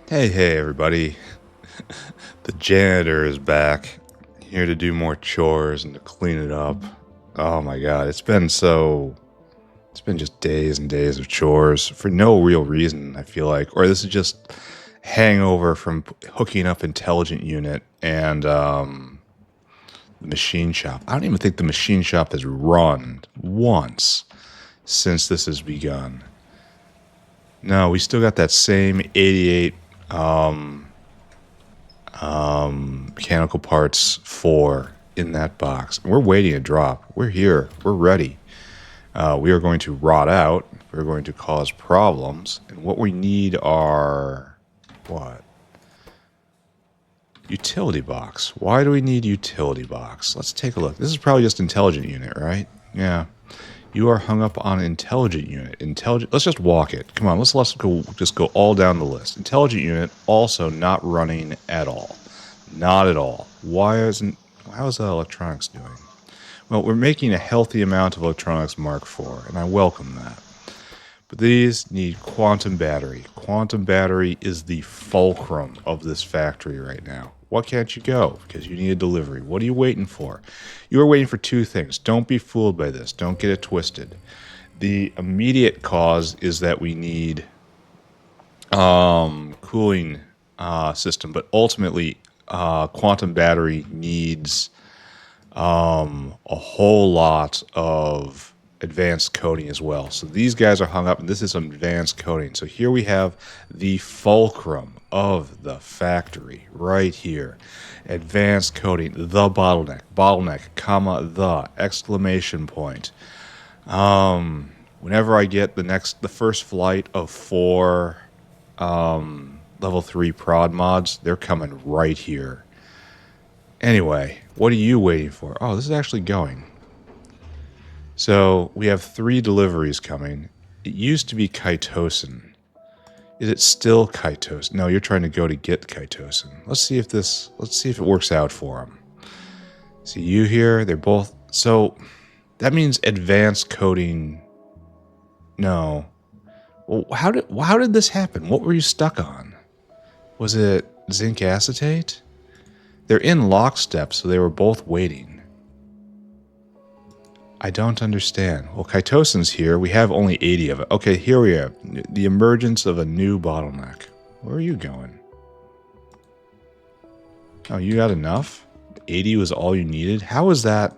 Hey, everybody. The janitor is back, here to do more chores and to clean it up. Oh my god, it's been just days and days of chores for no real reason, I feel like. Or this is just hangover from hooking up Intelligent Unit and the machine shop. I don't even think the machine shop has run once since this has begun. No, we still got that same 88 mechanical parts 4 in that box. We're waiting to drop. We're here. We're ready. We are going to rot out. We're going to cause problems. And what we need are... what? Utility box. Why do we need utility box? Let's take a look. This is probably just Intelligent Unit, right? Yeah. You are hung up on Intelligent Unit. Let's just walk it. Come on, let's just go all down the list. Intelligent Unit also not running at all. Not at all. How is electronics doing? Well, we're making a healthy amount of electronics Mark IV, and I welcome that. But these need quantum battery. Quantum battery is the fulcrum of this factory right now. What can't you go? Because you need a delivery. What are you waiting for? You are waiting for two things. Don't be fooled by this. Don't get it twisted. The immediate cause is that we need cooling system, but ultimately quantum battery needs a whole lot of advanced coding as well. So these guys are hung up, and this is some advanced coding. So here we have the fulcrum of the factory right here. Advanced coding, the bottleneck, comma, the, exclamation point. Whenever I get the first flight of 4 level 3 prod mods, they're coming right here. Anyway, what are you waiting for? Oh, this is actually going. So we have 3 deliveries coming. It used to be Kaitosin. Is it still Kaitosin? No, you're trying to go to get Kaitosin. Let's see if it works out for them. See you here. They're both. So that means advanced coding. No. Well, how did this happen? What were you stuck on? Was it zinc acetate? They're in lockstep, so they were both waiting. I don't understand. Well, Kaitosin's here. We have only 80 of it. Okay, here we are. The emergence of a new bottleneck. Where are you going? Oh, you got enough? 80 was all you needed? How is that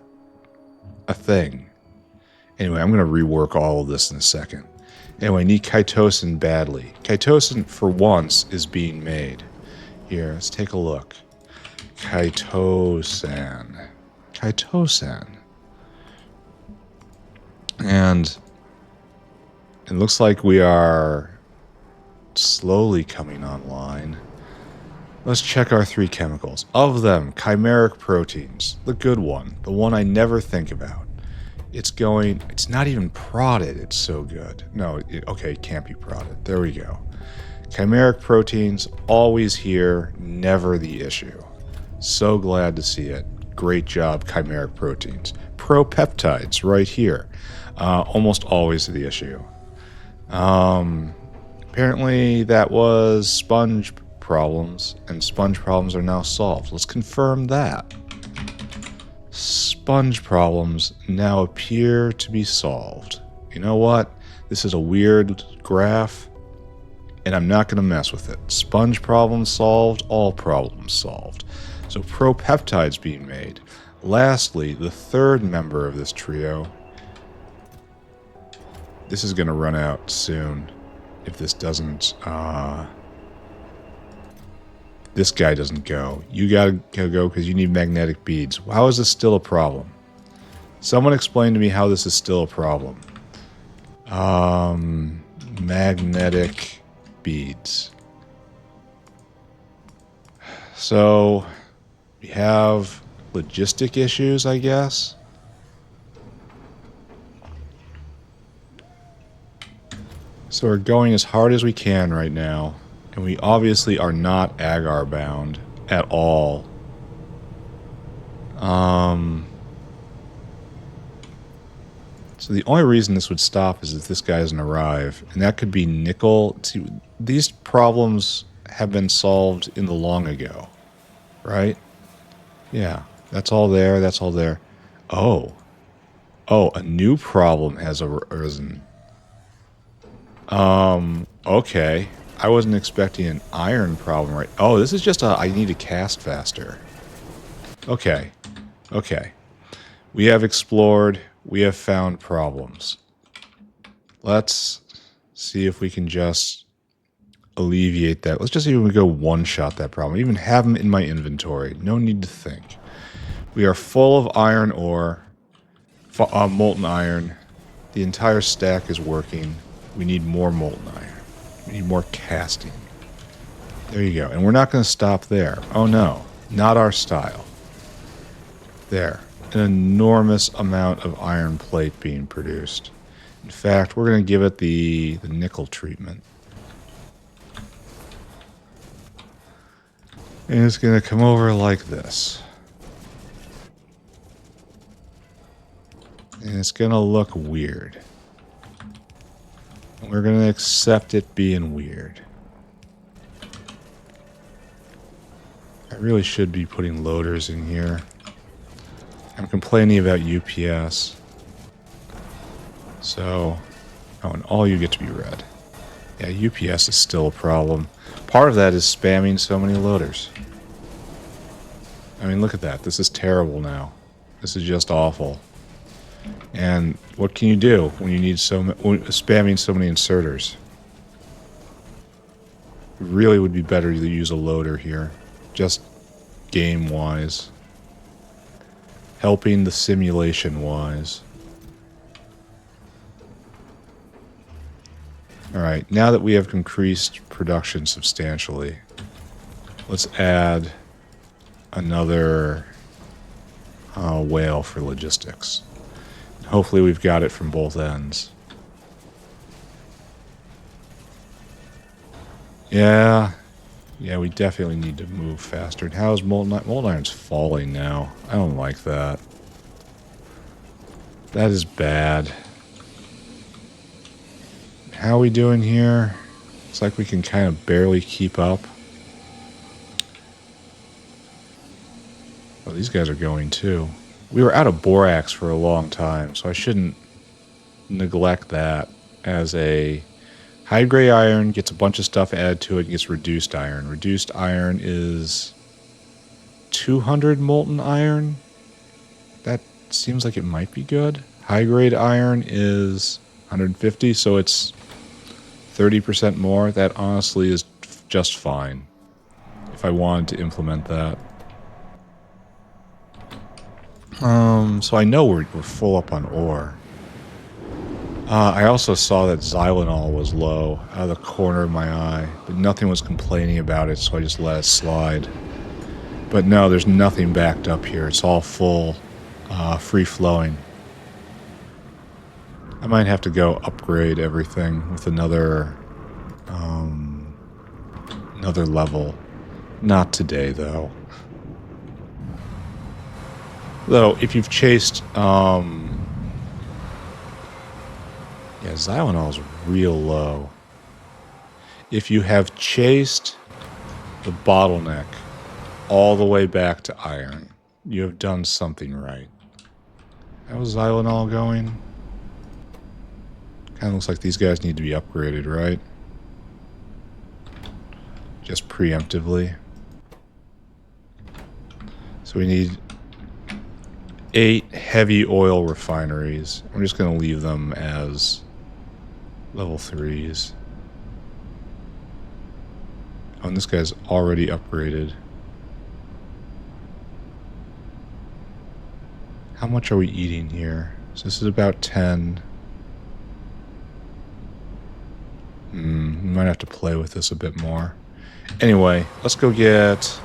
a thing? Anyway, I'm going to rework all of this in a second. Anyway, I need Kaitosin badly. Kaitosin, for once, is being made. Here, let's take a look. Kaitosan. And it looks like we are slowly coming online. Let's check our 3 chemicals. Of them, chimeric proteins, the good one, the one I never think about. It's not even prodded, it's so good. No, okay, it can't be prodded. There we go. Chimeric proteins, always here, never the issue. So glad to see it. Great job, chimeric proteins. Propeptides, right here. Almost always the issue. Apparently that was sponge problems, and sponge problems are now solved. Let's confirm that. Sponge problems now appear to be solved. You know what? This is a weird graph, and I'm not going to mess with it. Sponge problems solved, all problems solved. So propeptides being made. Lastly, the third member of this trio. This is going to run out soon if this doesn't, this guy doesn't go. You gotta go because you need magnetic beads. How is this still a problem? Someone explain to me how this is still a problem. Magnetic beads. So, we have logistic issues, I guess. So we're going as hard as we can right now, and we obviously are not agar bound at all. So the only reason this would stop is if this guy doesn't arrive, and that could be nickel. See, these problems have been solved in the long ago, right? Yeah, that's all there. That's all there. Oh. Oh, a new problem has arisen. Okay. I wasn't expecting an iron problem, right? Oh, this is just I need to cast faster. Okay. Okay. We have explored. We have found problems. Let's see if we can just alleviate that. Let's just see if we go one-shot that problem. Even have them in my inventory. No need to think. We are full of iron ore. Molten iron. The entire stack is working. We need more molten iron. We need more casting. There you go. And we're not going to stop there. Oh no. Not our style. There. An enormous amount of iron plate being produced. In fact, we're going to give it the nickel treatment. And it's going to come over like this. And it's going to look weird. We're going to accept it being weird. I really should be putting loaders in here. I'm complaining about UPS. So, oh, and all you get to be red. Yeah, UPS is still a problem. Part of that is spamming so many loaders. I mean, look at that. This is terrible now. This is just awful. And what can you do when you need spamming so many inserters? It really would be better to use a loader here, just game-wise. Helping the simulation-wise. Alright, now that we have increased production substantially, let's add another whale for logistics. Hopefully we've got it from both ends. Yeah, we definitely need to move faster. And how's molten iron? Molten iron's falling now. I don't like that. That is bad. How are we doing here? It's like we can kind of barely keep up. Oh, these guys are going too. We were out of borax for a long time, so I shouldn't neglect that as a high grade iron gets a bunch of stuff added to it and gets reduced iron. Reduced iron is 200 molten iron. That seems like it might be good. High grade iron is 150, so it's 30% more. That honestly is just fine if I wanted to implement that. So I know we're full up on ore. I also saw that xylanol was low out of the corner of my eye, but nothing was complaining about it, so I just let it slide. But no, there's nothing backed up here. It's all full, free-flowing. I might have to go upgrade everything with another level. Not today, though. Though, if you've chased, yeah, xylanol is real low. If you have chased the bottleneck all the way back to iron, you have done something right. How's xylanol going? Kind of looks like these guys need to be upgraded, right? Just preemptively. So we need 8 heavy oil refineries. I'm just going to leave them as level 3s. Oh, and this guy's already upgraded. How much are we eating here? So this is about 10. We might have to play with this a bit more. Anyway, let's go get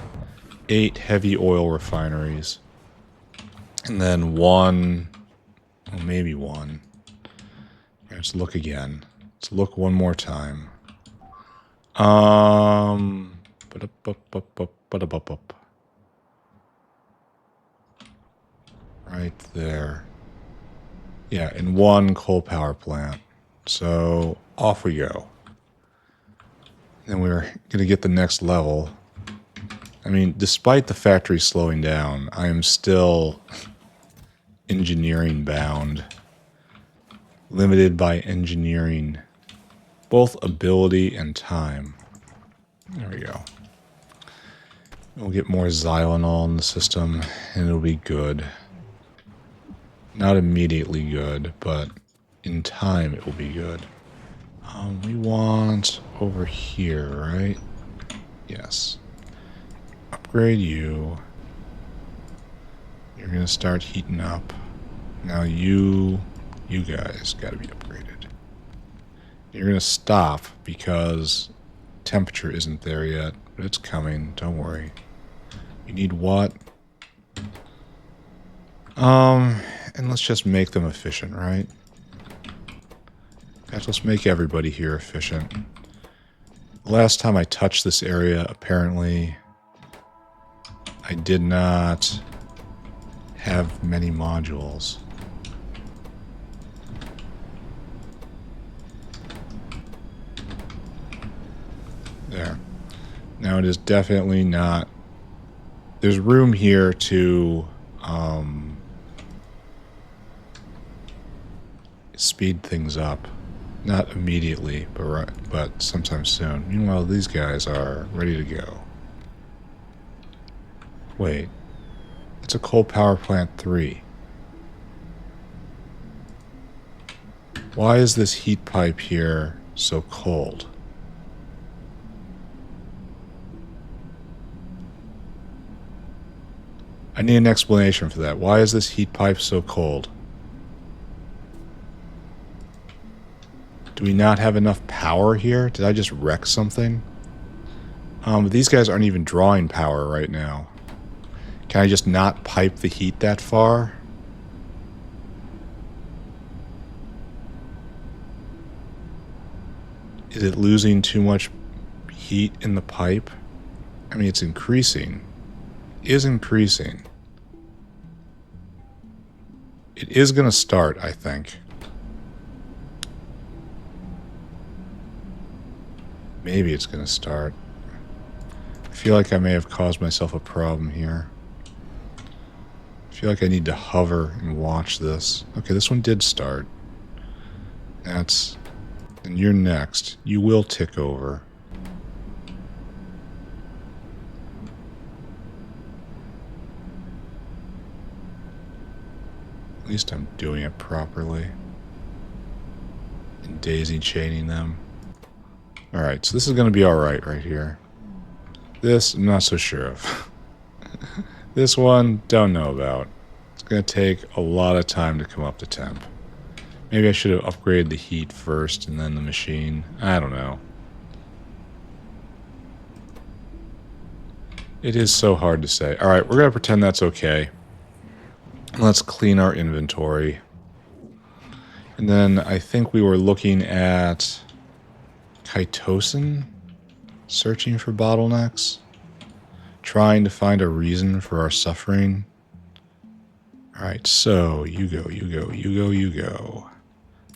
8 heavy oil refineries. And then 1, well, maybe 1. Let's look again. Let's look one more time. Right there. Yeah, and 1 coal power plant. So off we go. And we're going to get the next level. I mean, despite the factory slowing down, I am still engineering bound. Limited by engineering. Both ability and time. There we go. We'll get more Xylanol in the system, and it'll be good. Not immediately good, but in time it will be good. We want over here, right? Yes. Upgrade you. You're gonna start heating up. Now you guys gotta be upgraded. You're gonna stop because temperature isn't there yet, but it's coming, don't worry. You need what? And let's just make them efficient, right? Guys, let's make everybody here efficient. Last time I touched this area, apparently, I did not have many modules. There. Now it is definitely not... There's room here to speed things up. Not immediately, but sometime soon. Meanwhile, these guys are ready to go. Wait. It's a coal power plant 3. Why is this heat pipe here so cold? I need an explanation for that. Why is this heat pipe so cold? Do we not have enough power here? Did I just wreck something? But these guys aren't even drawing power right now. Can I just not pipe the heat that far? Is it losing too much heat in the pipe? I mean, it's increasing. It is increasing. It is going to start, I think. Maybe it's going to start. I feel like I may have caused myself a problem here. I feel like I need to hover and watch this. Okay, this one did start. That's... And you're next. You will tick over. At least I'm doing it properly. And daisy chaining them. Alright, so this is going to be alright right here. This, I'm not so sure of. This one, don't know about. It's going to take a lot of time to come up to temp. Maybe I should have upgraded the heat first and then the machine. I don't know. It is so hard to say. Alright, we're going to pretend that's okay. Let's clean our inventory. And then I think we were looking at Chitosan, searching for bottlenecks, trying to find a reason for our suffering. Alright, so you go, you go, you go, you go.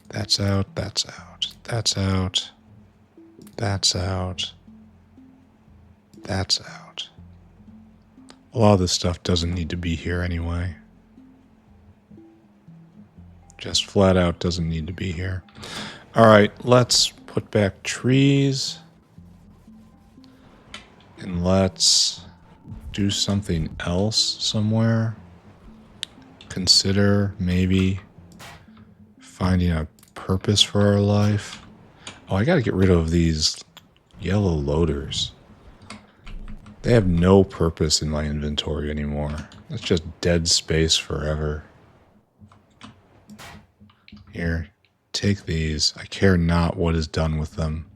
That's out, that's out, that's out, that's out, that's out. A lot of this stuff doesn't need to be here anyway. Just flat out doesn't need to be here. Alright, let's put back trees. And let's do something else somewhere. Consider maybe finding a purpose for our life. Oh, I gotta get rid of these yellow loaders. They have no purpose in my inventory anymore. That's just dead space forever. Here, take these. I care not what is done with them.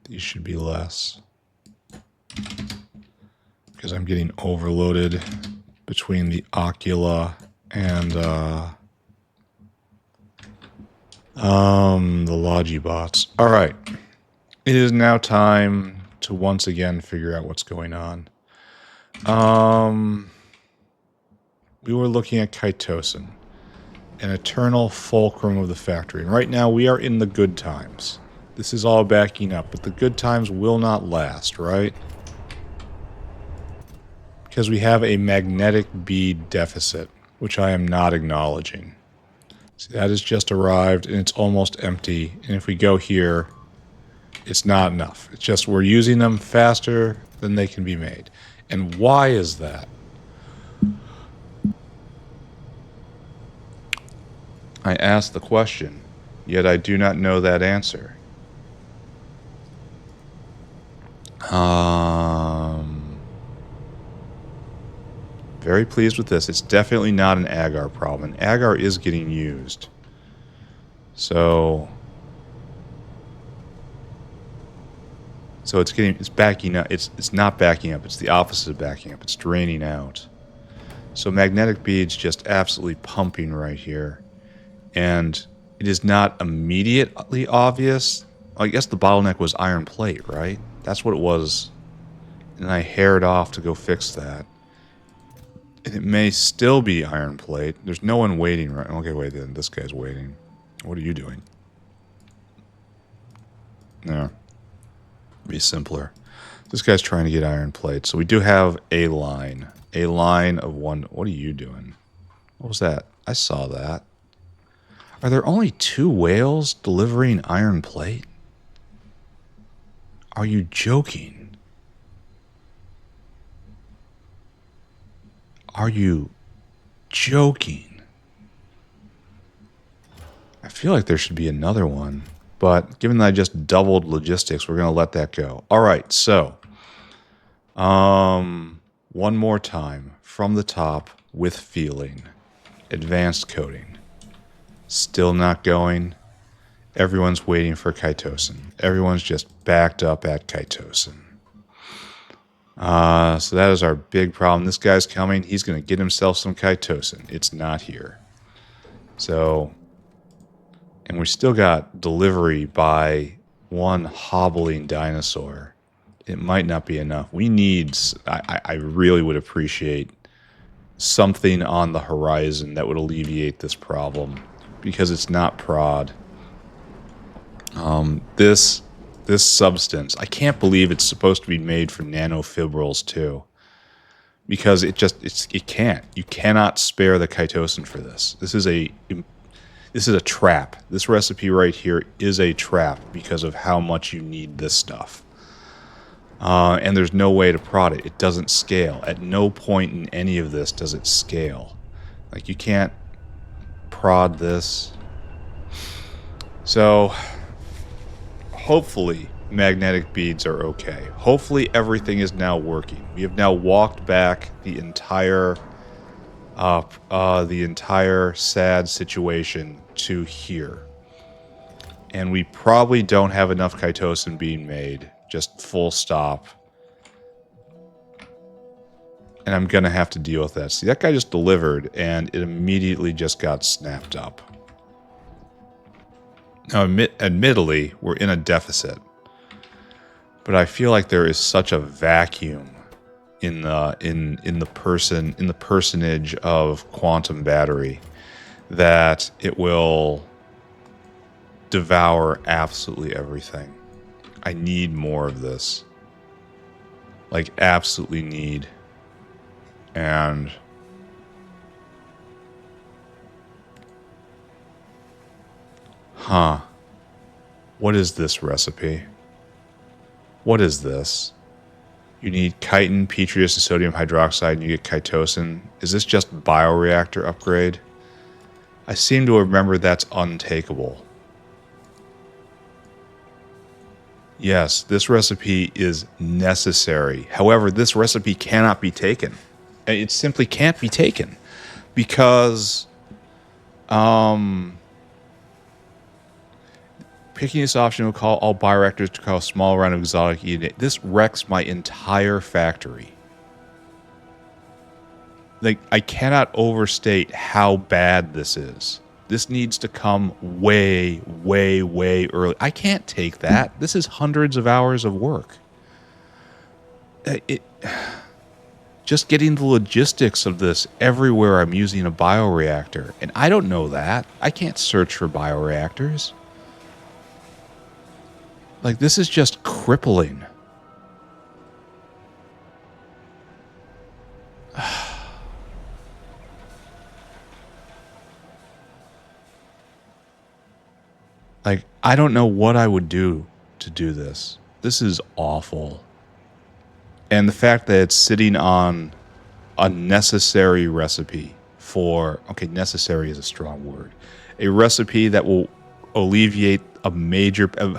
These should be less. Because I'm getting overloaded between the Ocula and the Logibots. Alright. It is now time to once again figure out what's going on. we were looking at chitosan, an eternal fulcrum of the factory. And right now we are in the good times. This is all backing up, but the good times will not last, right? Because we have a magnetic bead deficit, which I am not acknowledging. See, that has just arrived, and it's almost empty. And if we go here, it's not enough. It's just we're using them faster than they can be made. And why is that? I ask the question, yet I do not know that answer. Very pleased with this. It's definitely not an agar problem. And agar is getting used. So it's backing up. It's not backing up. It's the opposite of backing up. It's draining out. So magnetic beads just absolutely pumping right here. And it is not immediately obvious. I guess the bottleneck was iron plate, right? That's what it was. And I haired off to go fix that. And it may still be iron plate. There's no one waiting, right? Okay, wait then. This guy's waiting. What are you doing? No. Be simpler. This guy's trying to get iron plate. So we do have a line. A line of one. What are you doing? What was that? I saw that. Are there only 2 whales delivering iron plate? Are you joking? Are you joking? I feel like there should be another one. But given that I just doubled logistics, we're going to let that go. All right, so one more time from the top with feeling. Advanced coding. Still not going. Everyone's waiting for chitosan. Everyone's just backed up at chitosan. So that is our big problem. This guy's coming. He's going to get himself some chitosan. It's not here. So, and we still got delivery by one hobbling dinosaur. It might not be enough. We need, I really would appreciate something on the horizon that would alleviate this problem, because it's not prod. This substance, I can't believe it's supposed to be made for nanofibrils too, because it can't. You cannot spare the chitosan for this. This is a trap. This recipe right here is a trap because of how much you need this stuff. And there's no way to prod it. It doesn't scale. At no point in any of this does it scale. Like, you can't prod this. So hopefully magnetic beads are okay. Hopefully everything is now working. We have now walked back the entire sad situation to here. And we probably don't have enough chitosan being made. Just full stop. And I'm going to have to deal with that. See, that guy just delivered, and it immediately just got snapped up. Now, admittedly, we're in a deficit. But I feel like there is such a vacuum in the personage of quantum battery that it will devour absolutely everything. I need more of this. Like, absolutely need. And what is this recipe? What is this? You need chitin, petrius, and sodium hydroxide, and you get chitosan. Is this just bioreactor upgrade? I seem to remember that's untakeable. Yes, this recipe is necessary. However, this recipe cannot be taken. It simply can't be taken because picking this option will call all bioreactors to call a small round of exotic eating. This wrecks my entire factory. Like, I cannot overstate how bad this is. This needs to come way, way, way early. I can't take that. This is hundreds of hours of work. just getting the logistics of this everywhere I'm using a bioreactor. And I don't know that. I can't search for bioreactors. Like, this is just crippling. Like, I don't know what I would do to do this. This is awful. And the fact that it's sitting on a necessary recipe for... Okay, necessary is a strong word. A recipe that will alleviate a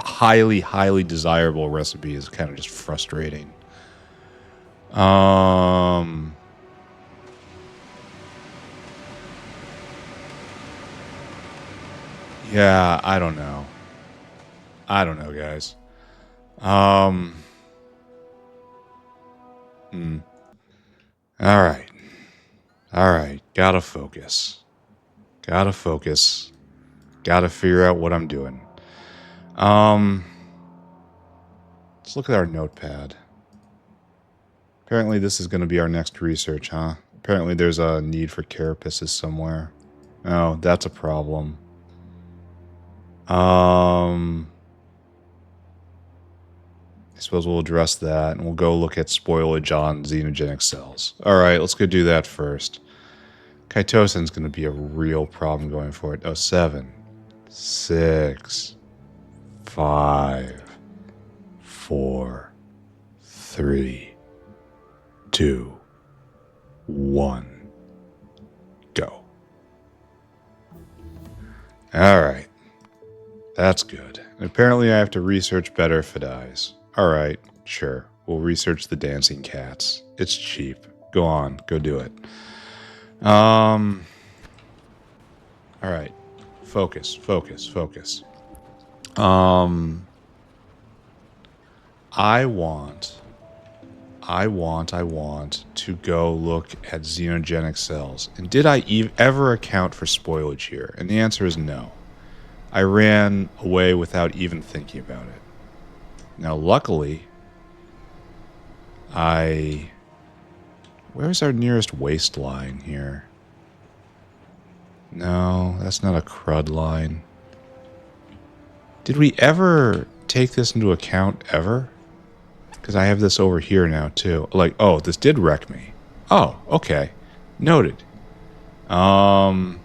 highly, highly desirable recipe is kind of just frustrating. Yeah, I don't know. I don't know, guys. Alright. Alright. Gotta focus. Gotta focus. Gotta figure out what I'm doing. Let's look at our notepad. Apparently this is going to be our next research, huh? Apparently there's a need for carapaces somewhere. Oh, that's a problem. I suppose we'll address that, and we'll go look at spoilage on xenogenic cells. Alright, let's go do that first. Chitosan's going to be a real problem going forward. Oh, 7, 6, 5, 4, 3, 2, 1. Go. Alright. That's good. And apparently I have to research better if it dies. Alright, sure. We'll research the dancing cats. It's cheap. Go on. Go do it. Alright. Focus, focus, focus. I want to go look at xenogenic cells. And did I ever account for spoilage here? And the answer is no. I ran away without even thinking about it. Now, luckily, where's our nearest waste line here? No, that's not a crud line. Did we ever take this into account, ever? Because I have this over here now, too. Like, oh, this did wreck me. Oh, okay. Noted. And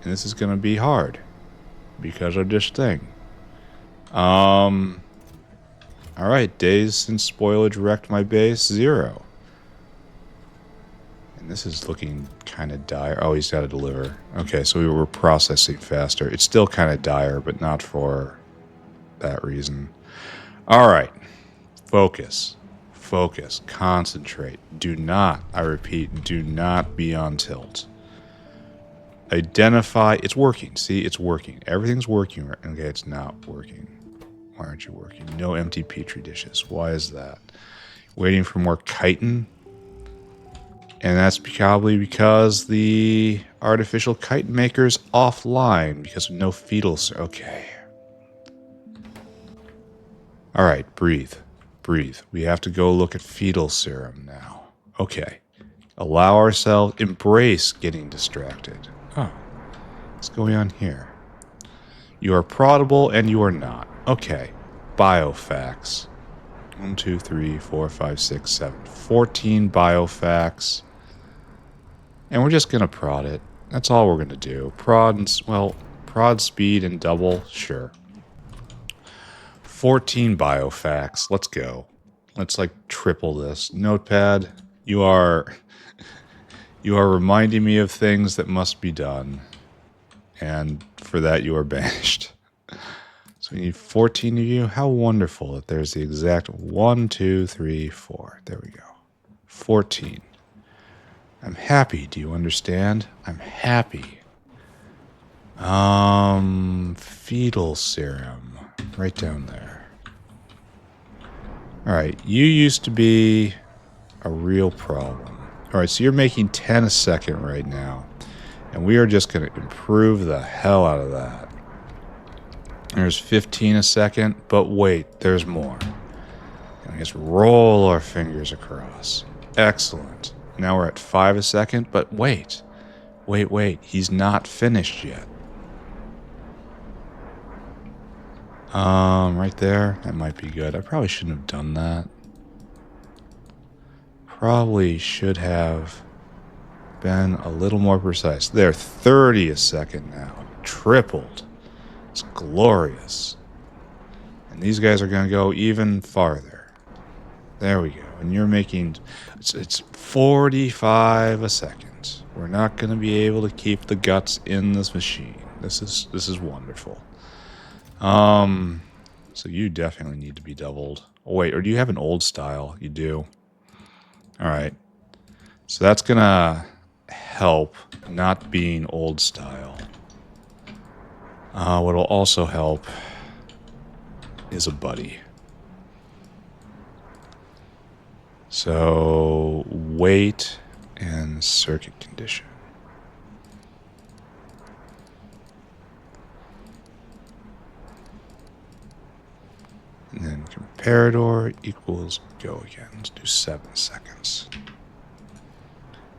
this is going to be hard. Because of this thing. Alright, days since spoilage wrecked my base, 0. And this is looking kind of dire. Oh, he's got to deliver. Okay, so we were processing faster. It's still kind of dire, but not for that reason. Alright. Focus. Focus. Concentrate. Do not, I repeat, do not be on tilt. Identify. It's working. See, it's working. Everything's working. Right? Okay, it's not working. Why aren't you working? No empty petri dishes. Why is that? Waiting for more chitin? And that's probably because the artificial chitin maker's offline because of no fetal... Okay. Alright, breathe. Breathe. We have to go look at fetal serum now. Okay. Allow ourselves... Embrace getting distracted. Oh, what's going on here? You are proddable and you are not. Okay. Biofacts. 1, 2, 3, 4, 5, 6, 7. 14 biofacts. And we're just going to prod it. That's all we're going to do. Prod speed and double. Sure. 14 biofacts. Let's go. Let's like triple this. Notepad, you are reminding me of things that must be done. And for that you are banished. So we need 14 of you. How wonderful that there's the exact 1, 2, 3, 4. There we go. 14. I'm happy. Do you understand? I'm happy. Fetal serum. Right down there. Alright, you used to be a real problem. Alright, so you're making 10 a second right now. And we are just going to improve the hell out of that. There's 15 a second, but wait, there's more. And we just roll our fingers across. Excellent. Now we're at 5 a second, but wait. Wait. He's not finished yet. Right there. That might be good. I probably shouldn't have done that. Probably should have been a little more precise. There, 30 a second now. Tripled. It's glorious. And these guys are going to go even farther. There we go. And you're making... It's 45 a second. We're not going to be able to keep the guts in this machine. This is wonderful. So you definitely need to be doubled. Oh, wait, or do you have an old style? You do. All right. So that's going to help not being old style. What will also help is a buddy. So weight and circuit condition. And then comparator equals go again. Let's do 7 seconds.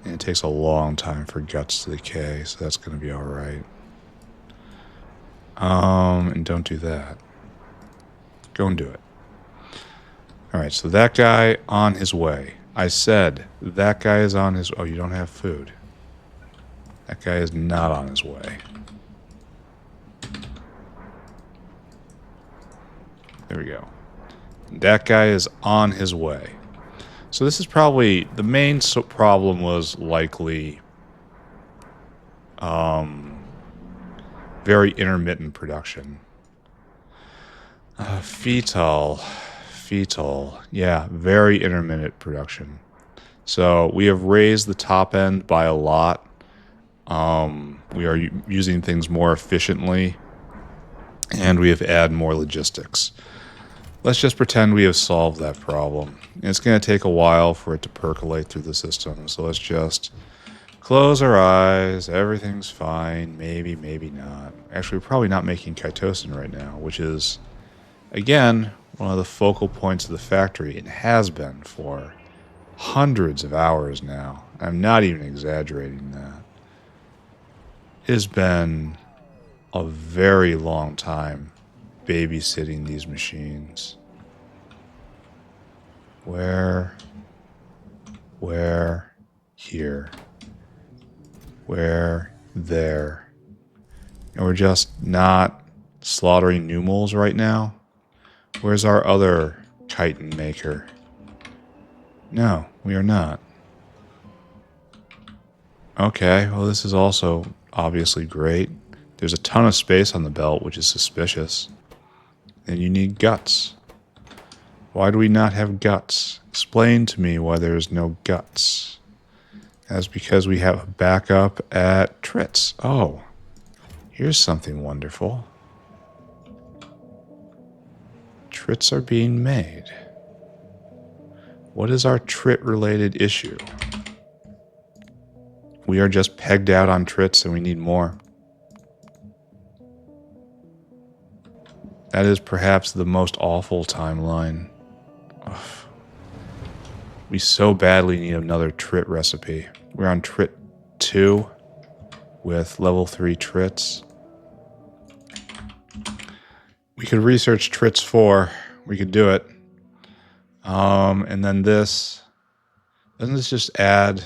And it takes a long time for guts to decay, so that's going to be all right. And don't do that. Go and do it. All right, so that guy on his way. I said that guy is on his... Oh, you don't have food. That guy is not on his way. There we go. That guy is on his way. So this is probably... The main problem was likely... very intermittent production. Fetal. Yeah, very intermittent production. So we have raised the top end by a lot. We are using things more efficiently. And we have added more logistics. Let's just pretend we have solved that problem. It's going to take a while for it to percolate through the system. So let's just close our eyes. Everything's fine. Maybe, maybe not. Actually, we're probably not making chitosan right now, which is, again, one of the focal points of the factory. It has been for hundreds of hours now. I'm not even exaggerating that. It has been a very long time babysitting these machines. Where, here, where, there. And we're just not slaughtering new moles right now. Where's our other chitin maker? No, we are not. Okay, well this is also obviously great. There's a ton of space on the belt, which is suspicious. And you need guts. Why do we not have guts? Explain to me why there's no guts. That's because we have a backup at trits. Oh, here's something wonderful. Trits are being made. What is our trit-related issue? We are just pegged out on trits and we need more. That is perhaps the most awful timeline. Ugh. We so badly need another trit recipe. We're on trit 2 with level 3 trits. We could research trits 4. We could do it. And then this. Doesn't this just add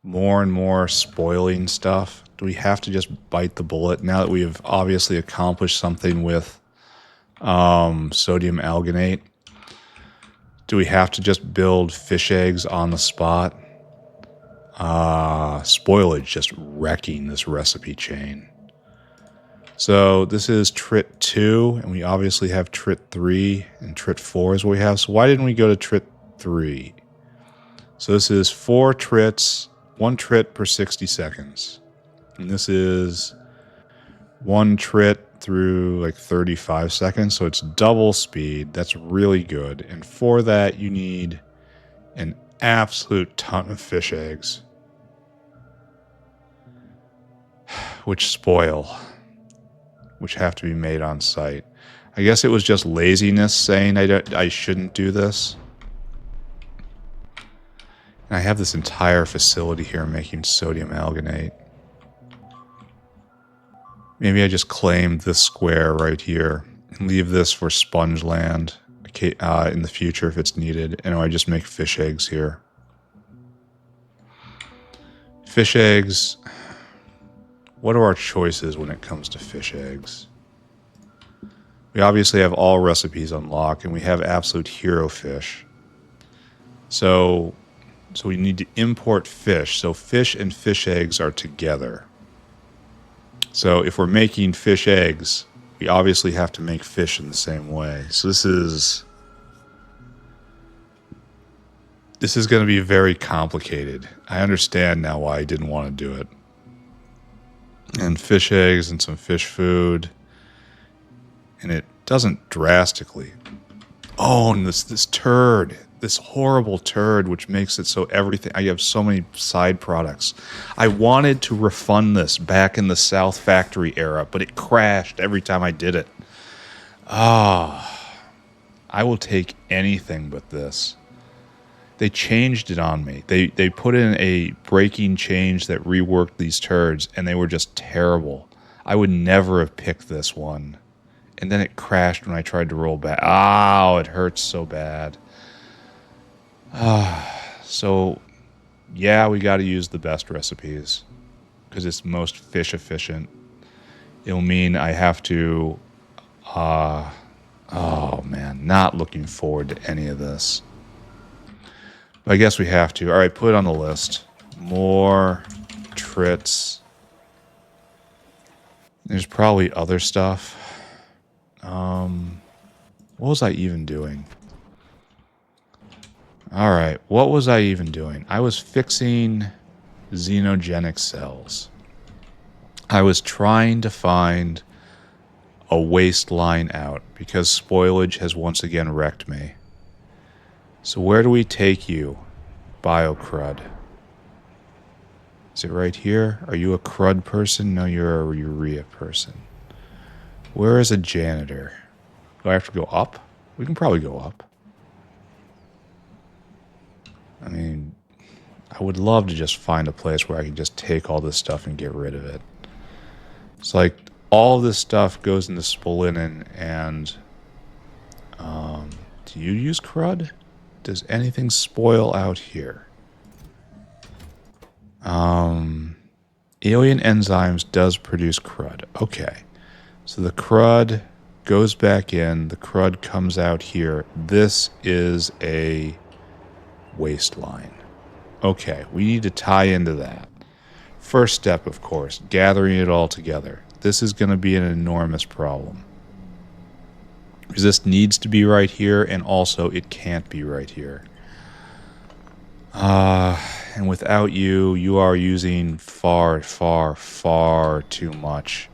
more and more spoiling stuff? Do we have to just bite the bullet now that we have obviously accomplished something with sodium alginate? Do we have to just build fish eggs on the spot? Spoilage just wrecking this recipe chain. So this is trit 2, and we obviously have trit 3, and trit 4 is what we have. So why didn't we go to trit 3? So this is 4 trits, 1 trit per 60 seconds. And this is 1 trit through like 35 seconds, so it's double speed. That's really good. And for that, you need an absolute ton of fish eggs, which spoil, which have to be made on site. I guess it was just laziness saying I shouldn't do this. And I have this entire facility here making sodium alginate. Maybe I just claim this square right here and leave this for sponge land in the future if it's needed. And I just make fish eggs here. Fish eggs. What are our choices when it comes to fish eggs? We obviously have all recipes unlocked, and we have absolute hero fish. So we need to import fish. So fish and fish eggs are together. So if we're making fish eggs, we obviously have to make fish in the same way. So this is going to be very complicated. I understand now why I didn't want to do it. And fish eggs and some fish food. And it doesn't drastically. Oh, and this turd. This horrible turd, which makes it so everything... I have so many side products. I wanted to refund this back in the South Factory era, but it crashed every time I did it. Ah, I will take anything but this. They changed it on me. They put in a breaking change that reworked these turds, and they were just terrible. I would never have picked this one. And then it crashed when I tried to roll back. Ow, it hurts so bad. So, yeah, we got to use the best recipes because it's most fish efficient. It'll mean I have to... oh, man, not looking forward to any of this. But I guess we have to. All right, put it on the list. More trits. There's probably other stuff. What was I even doing? Alright, what was I even doing? I was fixing xenogenic cells. I was trying to find a waste line out because spoilage has once again wrecked me. So where do we take you, BioCrud? Is it right here? Are you a crud person? No, you're a urea person. Where is a janitor? Do I have to go up? We can probably go up. I mean, I would love to just find a place where I can just take all this stuff and get rid of it. It's like all this stuff goes into Spolinen and... do you use crud? Does anything spoil out here? Alien enzymes does produce crud. Okay. So the crud goes back in. The crud comes out here. This is a waste line. Okay, we need to tie into that. First step, of course, gathering it all together. This is going to be an enormous problem. Because this needs to be right here, and also it can't be right here. And without you, you are using far, far, far too much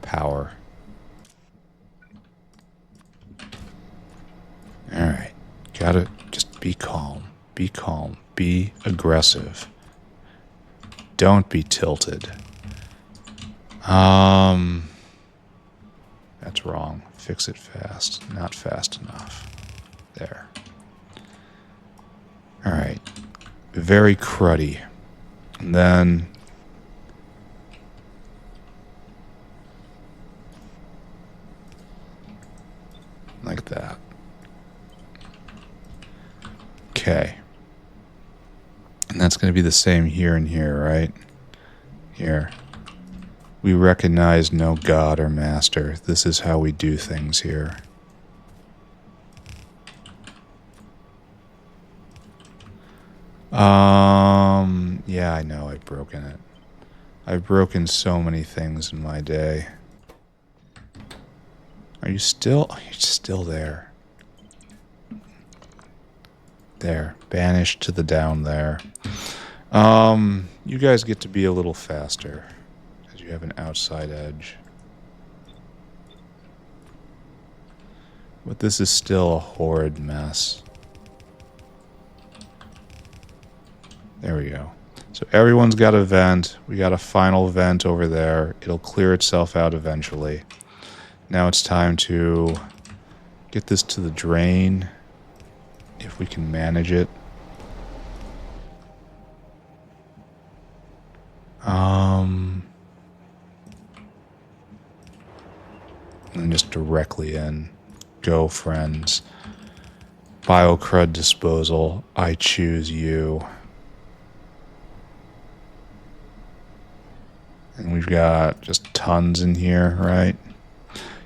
power. Alright, gotta just be calm. Be calm. Be aggressive. Don't be tilted. That's wrong. Fix it fast. Not fast enough. There. Alright. Very cruddy. And then... like that. Okay. And that's going to be the same here and here, right? Here. We recognize no god or master. This is how we do things here. Yeah, I know I've broken it. I've broken so many things in my day. Are you still... oh, you're still there. There. Banished to the down there. You guys get to be a little faster. Because you have an outside edge. But this is still a horrid mess. There we go. So everyone's got a vent. We got a final vent over there. It'll clear itself out eventually. Now it's time to get this to the drain. If we can manage it. And just directly in. Go, friends. Biocrud disposal. I choose you. And we've got just tons in here, right?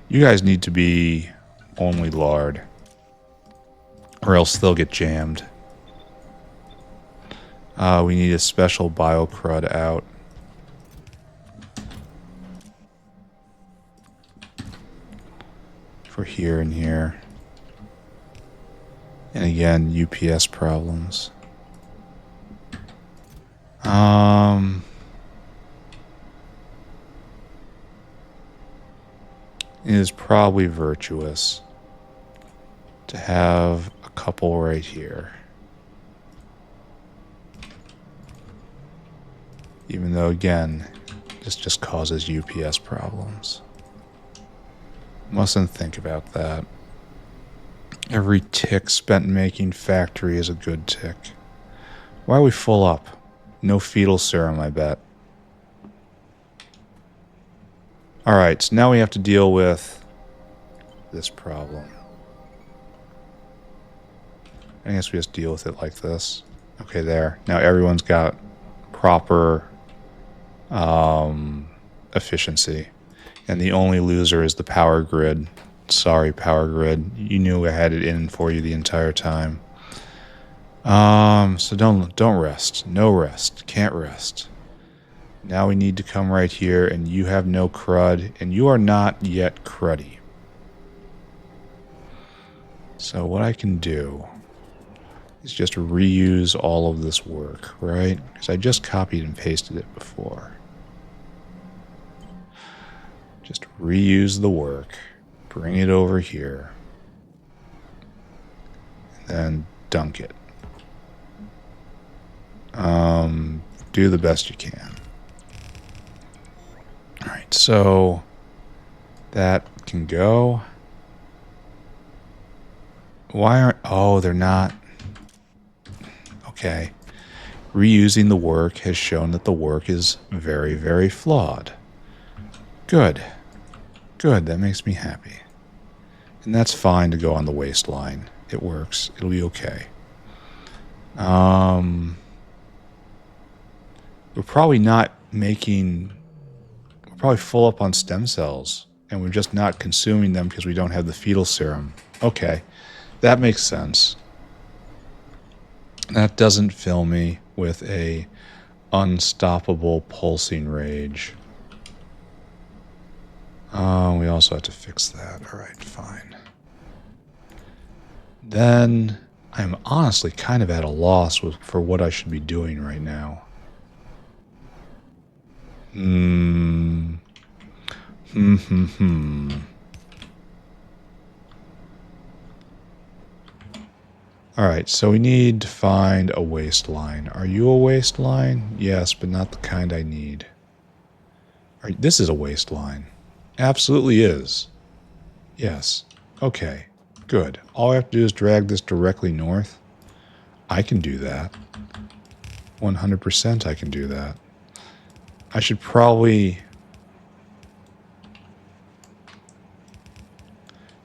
You guys need to be only lard. Or else they'll get jammed. We need a special biocrud out. For here and here. And again, UPS problems. It is probably virtuous to have a couple right here. Even though, again, this just causes UPS problems. Mustn't think about that. Every tick spent making factory is a good tick. Why are we full up? No fetal serum, I bet. Alright, so now we have to deal with this problem. I guess we just deal with it like this. Okay, there. Now everyone's got proper efficiency. And the only loser is the power grid. Sorry, power grid. You knew I had it in for you the entire time. So don't rest. No rest. Can't rest. Now we need to come right here, and you have no crud, and you are not yet cruddy. So what I can do is just reuse all of this work, right? Because I just copied and pasted it before. Just reuse the work, bring it over here, and then dunk it. Do the best you can. Alright, so that can go. Why aren't... Oh, they're not... Okay. Reusing the work has shown that the work is very, very flawed. Good. Good, that makes me happy. And that's fine to go on the waistline. It works. It'll be okay. We're probably not making... We're probably full up on stem cells. And we're just not consuming them because we don't have the fetal serum. Okay. That makes sense. That doesn't fill me with a unstoppable pulsing rage. We also have to fix that. Alright, fine. Then I'm honestly kind of at a loss for what I should be doing right now. Alright, so we need to find a waistline. Are you a waistline? Yes, but not the kind I need. This is a waistline. Absolutely is. Yes. Okay. Good. All I have to do is drag this directly north. I can do that. 100% I can do that. I should probably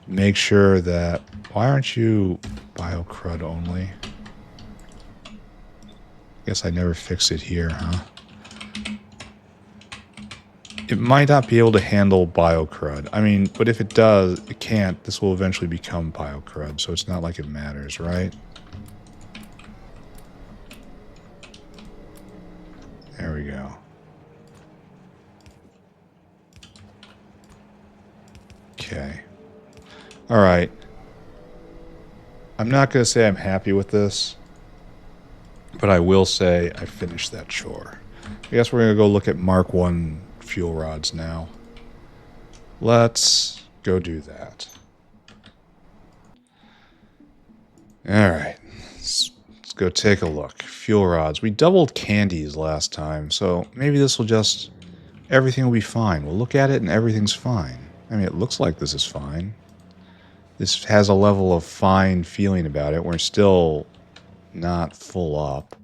make sure that... Why aren't you biocrud only? Guess I never fixed it here, huh? It might not be able to handle biocrud. I mean, but if it does, it can't. This will eventually become biocrud, so it's not like it matters, right? There we go. Okay. Alright. I'm not going to say I'm happy with this, but I will say I finished that chore. I guess we're going to go look at Mark 1 fuel rods now. Let's go do that. Alright. Let's go take a look. Fuel rods. We doubled candies last time, so maybe this will just... Everything will be fine. We'll look at it and everything's fine. I mean, it looks like this is fine. This has a level of fine feeling about it. We're still not full up.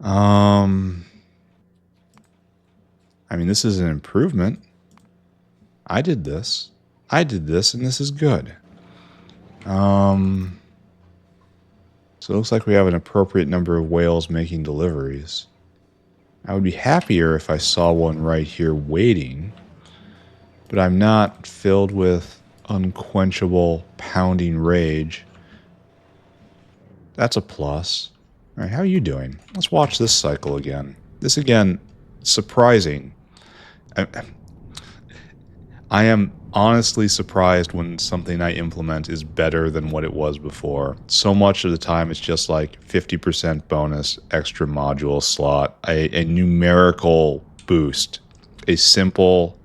I mean, this is an improvement. I did this, and this is good. So it looks like we have an appropriate number of whales making deliveries. I would be happier if I saw one right here waiting, but I'm not filled with unquenchable pounding rage. That's a plus. All right, how are you doing? Let's watch this cycle again. This again, surprising. I am honestly surprised when something I implement is better than what it was before. So much of the time it's just like 50% bonus, extra module slot, a numerical boost, a simple,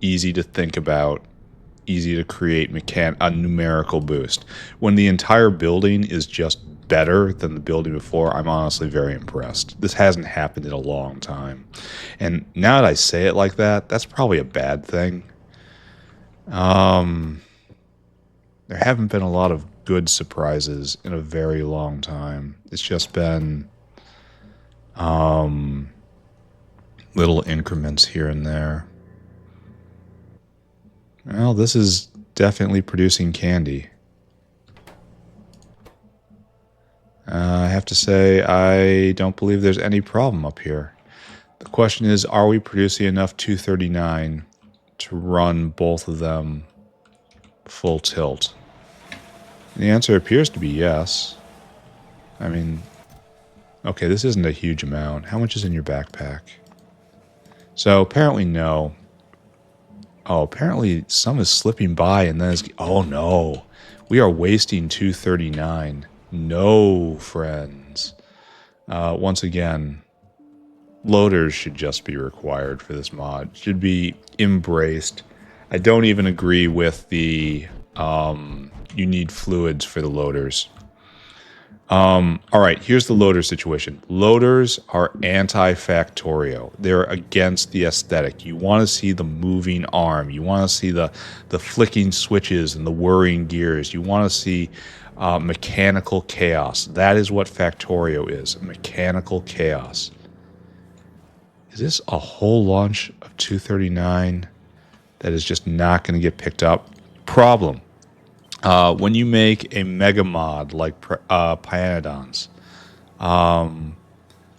easy to think about, easy to create a numerical boost. When the entire building is just better than the building before, I'm honestly very impressed. This hasn't happened in a long time. And now that I say it like that, that's probably a bad thing. There haven't been a lot of good surprises in a very long time. It's just been little increments here and there. Well, this is definitely producing candy. I have to say, I don't believe there's any problem up here. The question is, are we producing enough 239 to run both of them full tilt? The answer appears to be yes. I mean, okay, this isn't a huge amount. How much is in your backpack? So apparently no. Oh, apparently some is slipping by and then it's... Oh no. We are wasting 239. No, friends. Once again, loaders should just be required for this mod. Should be embraced. I don't even agree with the you need fluids for the loaders. Alright, here's the loader situation. Loaders are anti-Factorio. They're against the aesthetic. You want to see the moving arm. You want to see the flicking switches and the whirring gears. You want to see mechanical chaos. That is what Factorio is. Mechanical chaos. Is this a whole launch of 239 that is just not going to get picked up? Problem. When you make a mega mod like Pyanodons,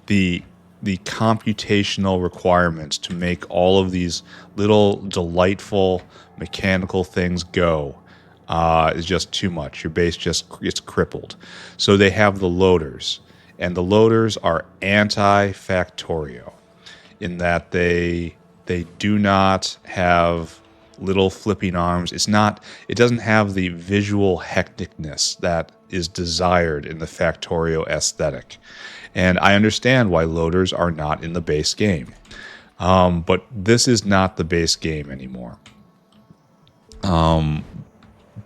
the computational requirements to make all of these little delightful mechanical things go is just too much. Your base just gets crippled. So they have the loaders, and the loaders are anti-Factorio in that they do not have little flipping arms. It doesn't have the visual hecticness that is desired in the Factorio aesthetic. And I understand why loaders are not in the base game. But this is not the base game anymore.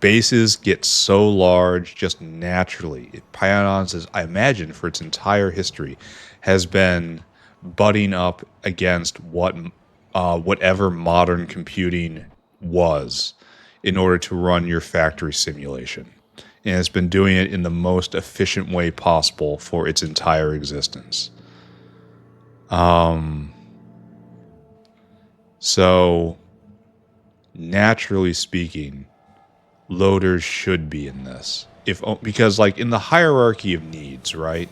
Bases get so large just naturally. Pyanodons, I imagine, for its entire history, has been butting up against whatever modern computing was in order to run your factory simulation. And it's been doing it in the most efficient way possible for its entire existence. So, naturally speaking, loaders should be in this. Because, like, in the hierarchy of needs, right?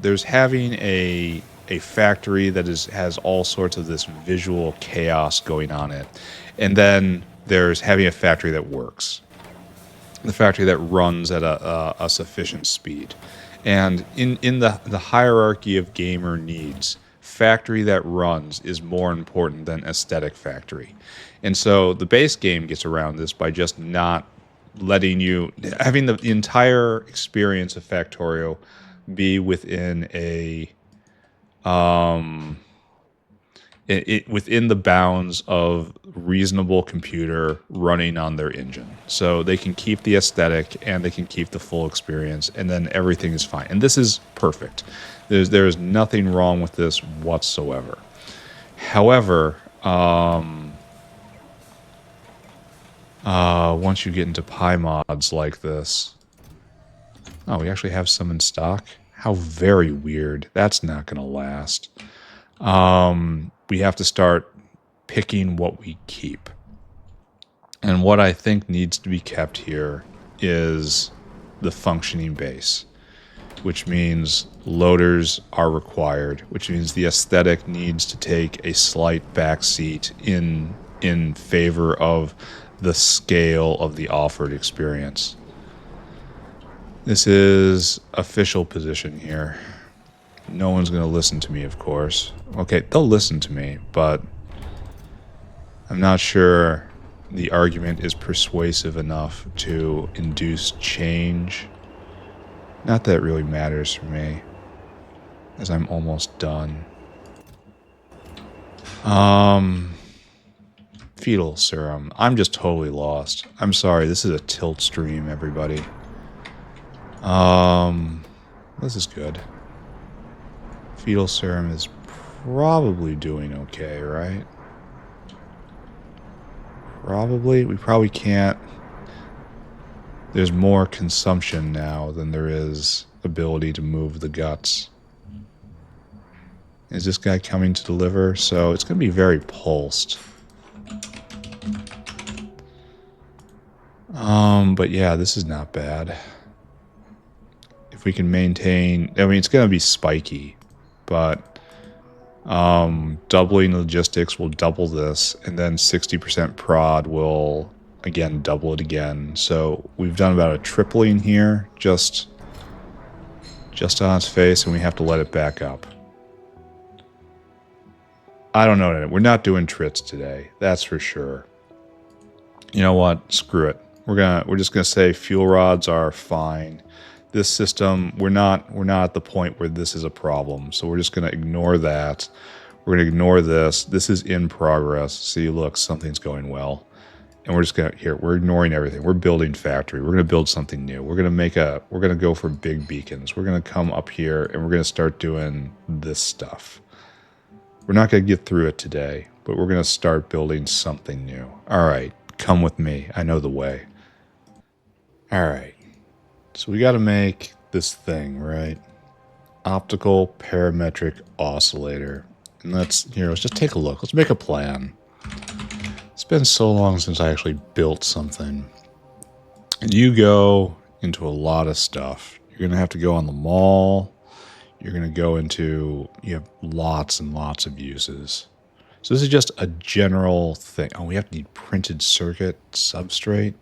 There's having a factory that has all sorts of this visual chaos going on it. And then there's having a factory that works. The factory that runs at a sufficient speed. And in the hierarchy of gamer needs, factory that runs is more important than aesthetic factory. And so the base game gets around this by just not letting you... having the entire experience of Factorio be within a... within the bounds of reasonable computer running on their engine. So they can keep the aesthetic and they can keep the full experience, and then everything is fine. And this is perfect. There is nothing wrong with this whatsoever. However, once you get into Pi mods like this... Oh, we actually have some in stock? How very weird. That's not going to last. We have to start picking what we keep. And what I think needs to be kept here is the functioning base, which means loaders are required, which means the aesthetic needs to take a slight backseat in favor of the scale of the offered experience. This is official position here. No one's going to listen to me, of course. Okay, they'll listen to me, but I'm not sure the argument is persuasive enough to induce change. Not that it really matters for me, as I'm almost done. Fetal serum. I'm just totally lost. I'm sorry, this is a tilt stream, everybody. This is good. Fetal serum is probably doing okay, right? Probably. We probably can't. There's more consumption now than there is ability to move the guts. Is this guy coming to deliver? So it's going to be very pulsed. But yeah, this is not bad. If we can maintain, I mean, it's going to be spiky, but doubling logistics will double this, and then 60% prod will again double it again. So we've done about a tripling here, just on its face, and we have to let it back up. I don't know. We're not doing trits today. That's for sure. You know what? Screw it. We're just gonna say fuel rods are fine. This system, we're not at the point where this is a problem. So we're just gonna ignore that. We're gonna ignore this. This is in progress. See, look, something's going well. And we're just gonna we're ignoring everything. We're building factory. We're gonna build something new. We're gonna go for big beacons. We're gonna come up here and we're gonna start doing this stuff. We're not gonna get through it today, but we're gonna start building something new. All right, come with me. I know the way. All right. So we got to make this thing, right? Optical Parametric Oscillator. And let's just take a look. Let's make a plan. It's been so long since I actually built something. And you go into a lot of stuff. You're going to have to go on the mall. You're going to go into, you have lots and lots of uses. So this is just a general thing. Oh, we have to need printed circuit substrate.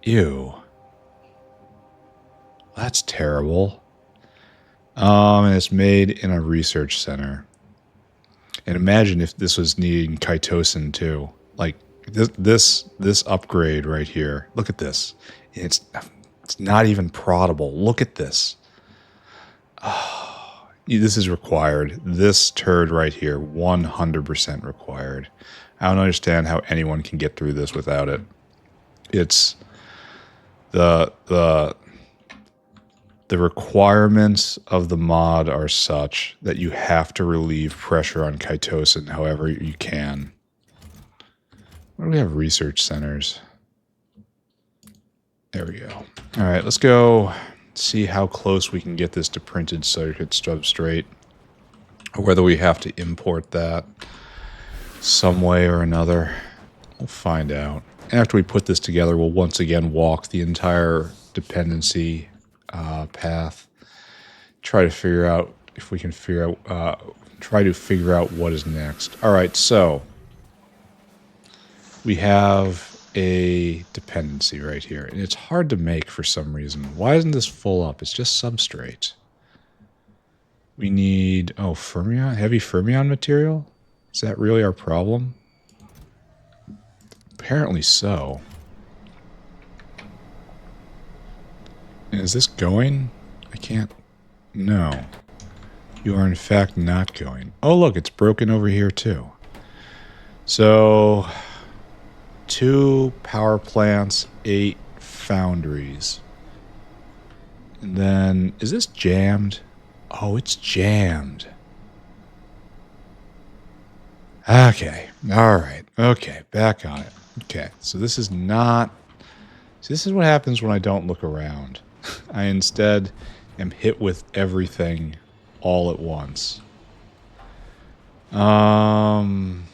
Ew. That's terrible. And it's made in a research center. And imagine if this was needing chitosan too. Like this upgrade right here. Look at this. It's not even proddable. Look at this. Oh, this is required. This turd right here, 100% required. I don't understand how anyone can get through this without it. It's the requirements of the mod are such that you have to relieve pressure on chitosan however you can. Where do we have research centers? There we go. All right, let's go see how close we can get this to printed circuit substrate, or whether we have to import that some way or another. We'll find out. After we put this together, we'll once again walk the entire dependency path. Try to figure out if we can try to figure out what is next. All right, so we have a dependency right here, and it's hard to make for some reason. Why isn't this full up? It's just substrate. We need, fermion, heavy fermion material? Is that really our problem? Apparently so. And is this going? I can't. No. You are in fact not going. Oh, look, it's broken over here too. So, 2 power plants, 8 foundries. And then, is this jammed? Oh, it's jammed. Okay. All right. Okay. Back on it. Okay. So this is not... See, this is what happens when I don't look around. I instead am hit with everything all at once. In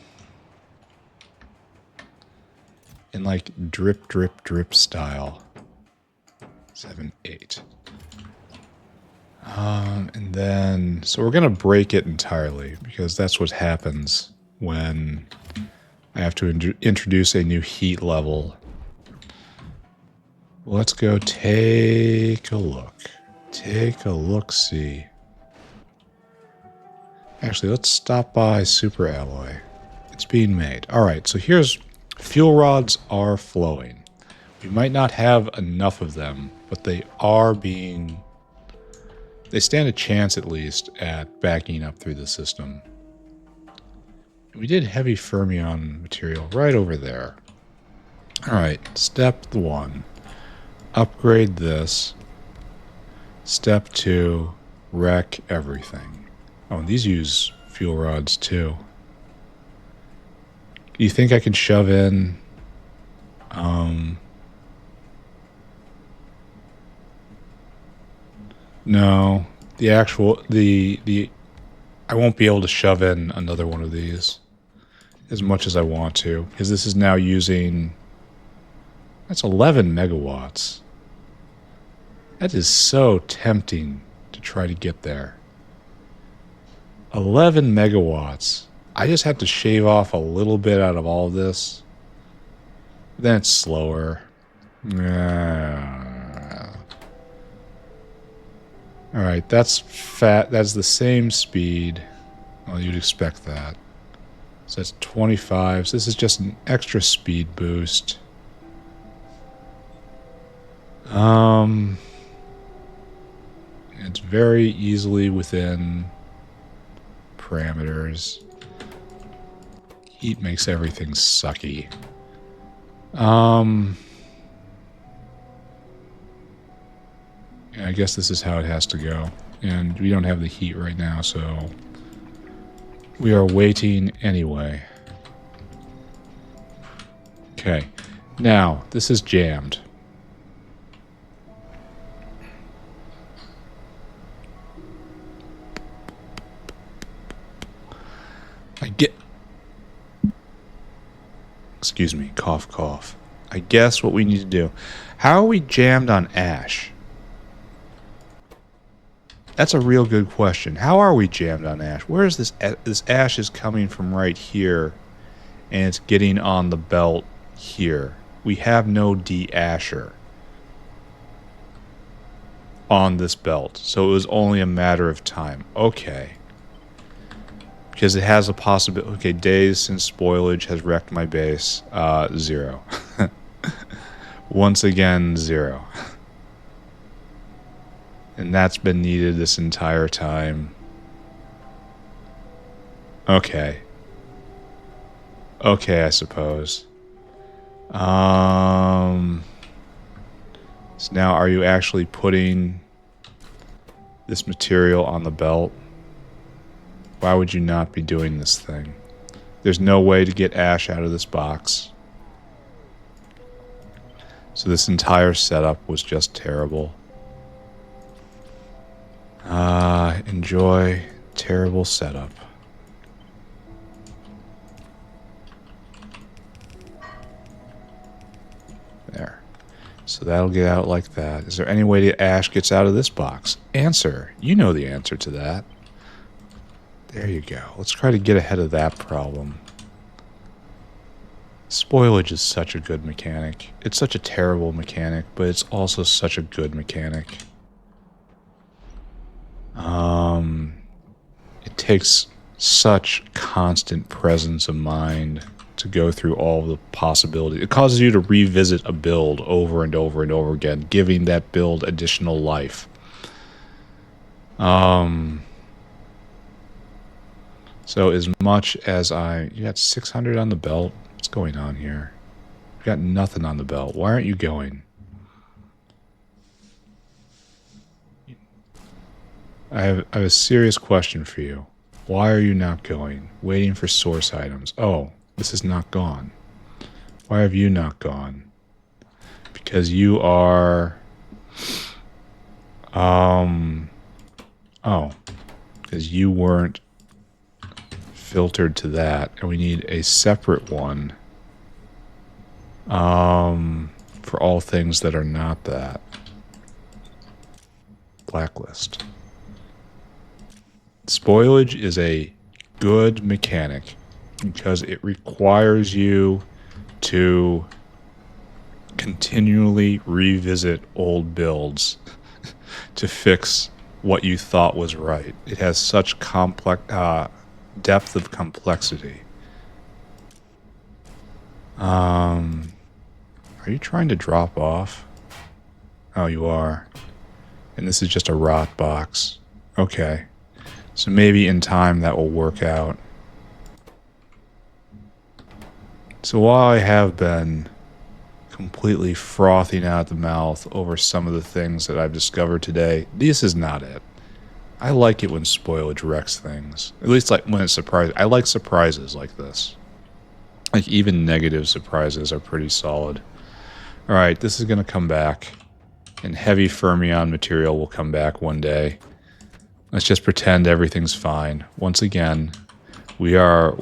like drip, drip, drip style. 7, 8. And then, so we're going to break it entirely because that's what happens when I have to introduce a new heat level. Let's go take a look. Take a look-see. Actually, let's stop by Super Alloy. It's being made. All right, so here's fuel rods are flowing. We might not have enough of them, but they are being... They stand a chance, at least, at backing up through the system. We did heavy fermion material right over there. All right, step 1. Upgrade this. Step 2. Wreck everything. Oh, and these use fuel rods, too. You think I can shove in... No, I won't be able to shove in another one of these as much as I want to, because this is now using, that's 11 megawatts. That is so tempting to try to get there. 11 megawatts. I just have to shave off a little bit out of all of this. Then it's slower. Alright, that's fat. That's the same speed. Well, you'd expect that. So that's 25. So this is just an extra speed boost. It's very easily within parameters. Heat makes everything sucky. Yeah, I guess this is how it has to go. And we don't have the heat right now, so we are waiting anyway. Okay. Now, this is jammed. Excuse me, cough, cough. I guess what we need to do. How are we jammed on ash? That's a real good question. How are we jammed on ash? Where is this? This ash is coming from right here, and it's getting on the belt here. We have no de-asher on this belt, so it was only a matter of time. Okay. Because it has a possibility. Okay, days since spoilage has wrecked my base. 0. Once again, 0. And that's been needed this entire time. Okay. Okay, I suppose. So now are you actually putting this material on the belt? Why would you not be doing this thing? There's no way to get ash out of this box. So this entire setup was just terrible. Enjoy terrible setup. There. So that'll get out like that. Is there any way the ash gets out of this box? Answer. You know the answer to that. There you go. Let's try to get ahead of that problem. Spoilage is such a good mechanic. It's such a terrible mechanic, but it's also such a good mechanic. It takes such constant presence of mind to go through all the possibilities. It causes you to revisit a build over and over and over again, giving that build additional life. So as much as you got 600 on the belt. What's going on here? You got nothing on the belt. Why aren't you going? I have a serious question for you. Why are you not going? Waiting for source items. Oh, this is not gone. Why have you not gone? Because you are... Oh, because you weren't filtered to that, and we need a separate one for all things that are not that. Blacklist. Spoilage is a good mechanic because it requires you to continually revisit old builds to fix what you thought was right. It has such complex depth of complexity. Are you trying to drop off? Oh, you are. And this is just a rot box. Okay. So maybe in time that will work out. So while I have been completely frothing out the mouth over some of the things that I've discovered today, this is not it. I like it when spoilage wrecks things. At least like when it's surprising. I like surprises like this. Like even negative surprises are pretty solid. Alright, this is going to come back. And heavy fermion material will come back one day. Let's just pretend everything's fine. Once again, we are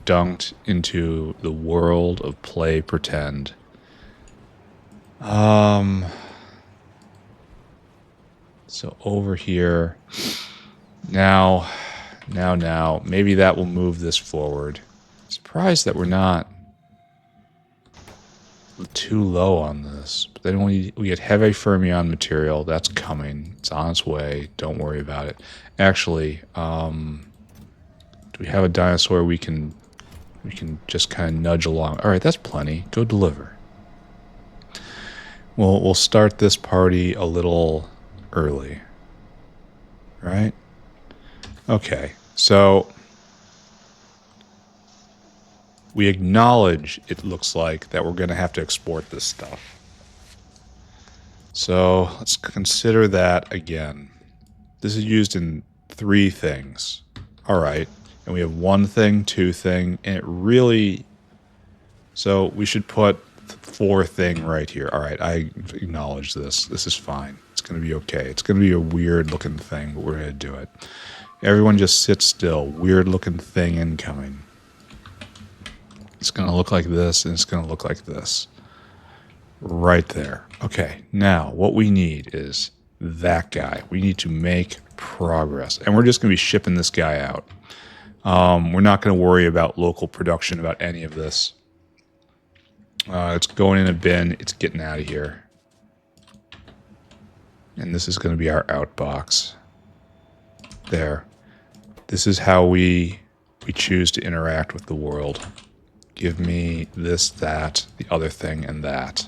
dunked into the world of play pretend. So over here, now, maybe that will move this forward. Surprised that we're not too low on this. But then we get heavy fermion material. That's coming. It's on its way. Don't worry about it. Actually, do we have a dinosaur we can just kind of nudge along? All right, that's plenty. Go deliver. Well, we'll start this party a little early. Right? Okay. So we acknowledge, it looks like, that we're going to have to export this stuff. So let's consider that again. This is used in 3 things. All right. And we have 1 thing, 2 thing, and it really... So we should put 4 thing right here. All right. I acknowledge this. This is fine. It's going to be okay. It's going to be a weird looking thing, but we're going to do it. Everyone just sit still. Weird looking thing incoming. It's going to look like this, and it's going to look like this. Right there. Okay, now what we need is that guy. We need to make progress. And we're just going to be shipping this guy out. We're not going to worry about local production about any of this. It's going in a bin. It's getting out of here. And this is going to be our outbox. There. This is how we choose to interact with the world. Give me this, that, the other thing, and that.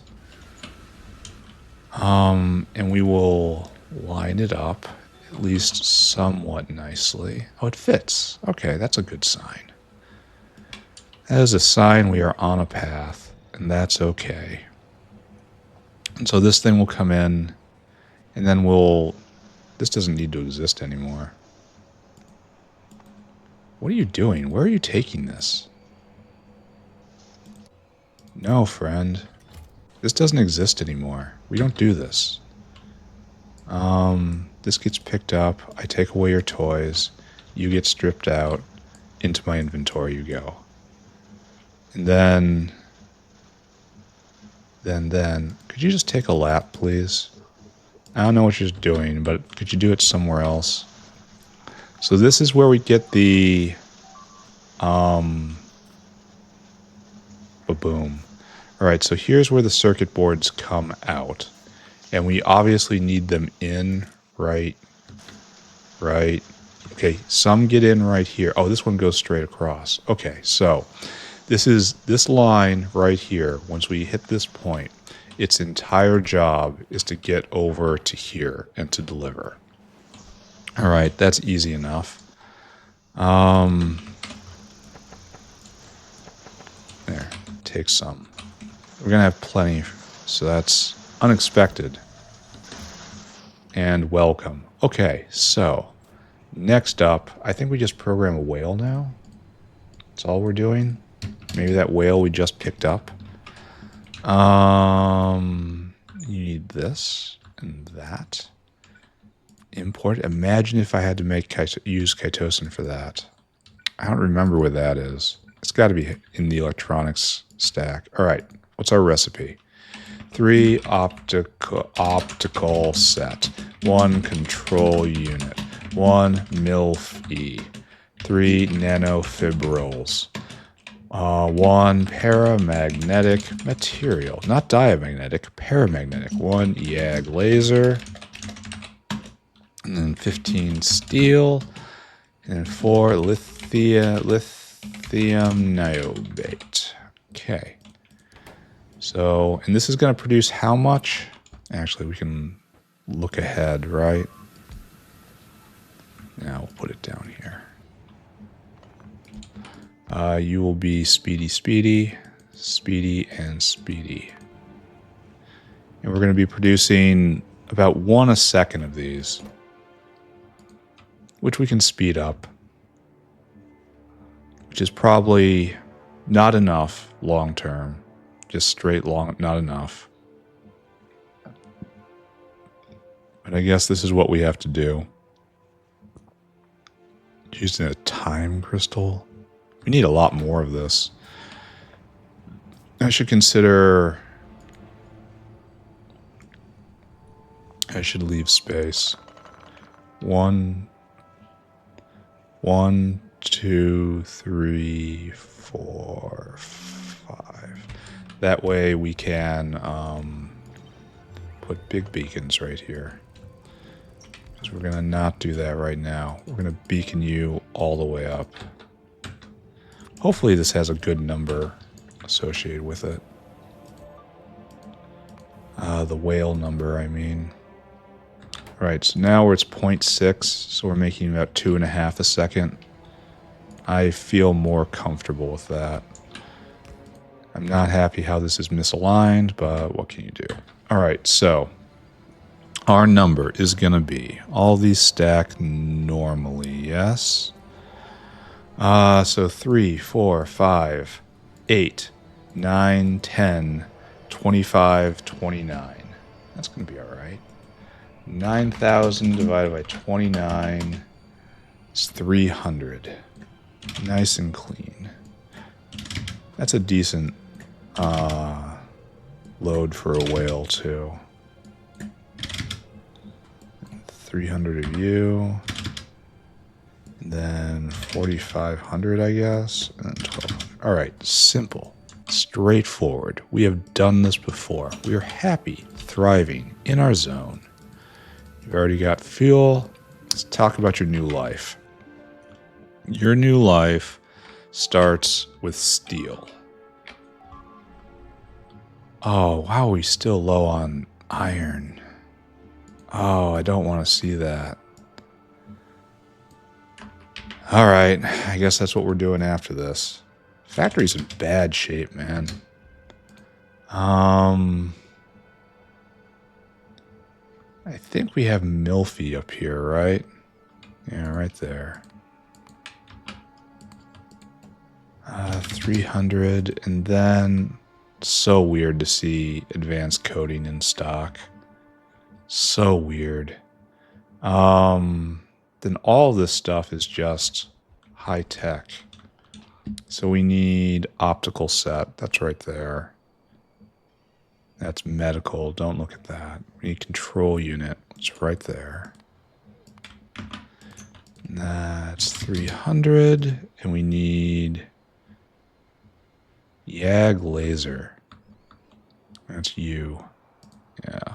And we will line it up at least somewhat nicely. Oh, it fits. Okay, that's a good sign. That is a sign we are on a path, and that's okay. And so this thing will come in, and then this doesn't need to exist anymore. What are you doing? Where are you taking this? No, friend. This doesn't exist anymore. We don't do this. This gets picked up. I take away your toys. You get stripped out. Into my inventory you go. And then, could you just take a lap, please? I don't know what you're doing, but could you do it somewhere else? So this is where we get the, ba-boom. All right, so here's where the circuit boards come out. And we obviously need them in, right. Okay, some get in right here. Oh, this one goes straight across. Okay, so this line right here, once we hit this point, its entire job is to get over to here and to deliver. All right, that's easy enough. There, take some. We're going to have plenty, so that's unexpected. And welcome. Okay, so next up, I think we just program a whale now. That's all we're doing. Maybe that whale we just picked up. You need this and that. Import. Imagine if I had to use chitosan for that. I don't remember where that is. It's got to be in the electronics stack. All right. What's our recipe? 3 optical set. 1 control unit. 1 MILF-E. 3 nanofibrils. 1 paramagnetic material. Not diamagnetic, paramagnetic. 1 YAG laser. And then 15 steel. And then 4 lithium niobate. Okay. So, and this is going to produce how much? Actually, we can look ahead, right? Now we'll put it down here. You will be speedy, speedy, speedy, and speedy. And we're going to be producing about 1 a second of these, which we can speed up, which is probably not enough long term. Just straight long, not enough. But I guess this is what we have to do. Using a time crystal. We need a lot more of this. I should consider... I should leave space. 1, 2, 3, 4, 5. That way we can put big beacons right here. So we're going to not do that right now. We're going to beacon you all the way up. Hopefully this has a good number associated with it. The whale number, I mean. Alright, so now it's 0.6, so we're making about 2.5 a second. I feel more comfortable with that. I'm not happy how this is misaligned, but what can you do? Alright, so our number is going to be, all these stack normally, yes? So 3, 4, 5, 8, 9, 10, 25, 29. That's going to be alright. 9,000 divided by 29 is 300. Nice and clean. That's a decent load for a whale, too. 300 of you. And then 4,500, I guess. And then 1,200. All right, simple. Straightforward. We have done this before. We are happy, thriving in our zone. You've already got fuel. Let's talk about your new life. Your new life starts with steel. Oh, wow, we're still low on iron. Oh, I don't want to see that. All right, I guess that's what we're doing after this. Factory's in bad shape, man. I think we have Milfy up here, right? Yeah, right there. 300, and then so weird to see advanced coding in stock. So weird. Then all this stuff is just high tech. So we need optical set. That's right there. That's medical. Don't look at that. We need control unit. It's right there. And that's 300. And we need YAG laser. That's you. Yeah.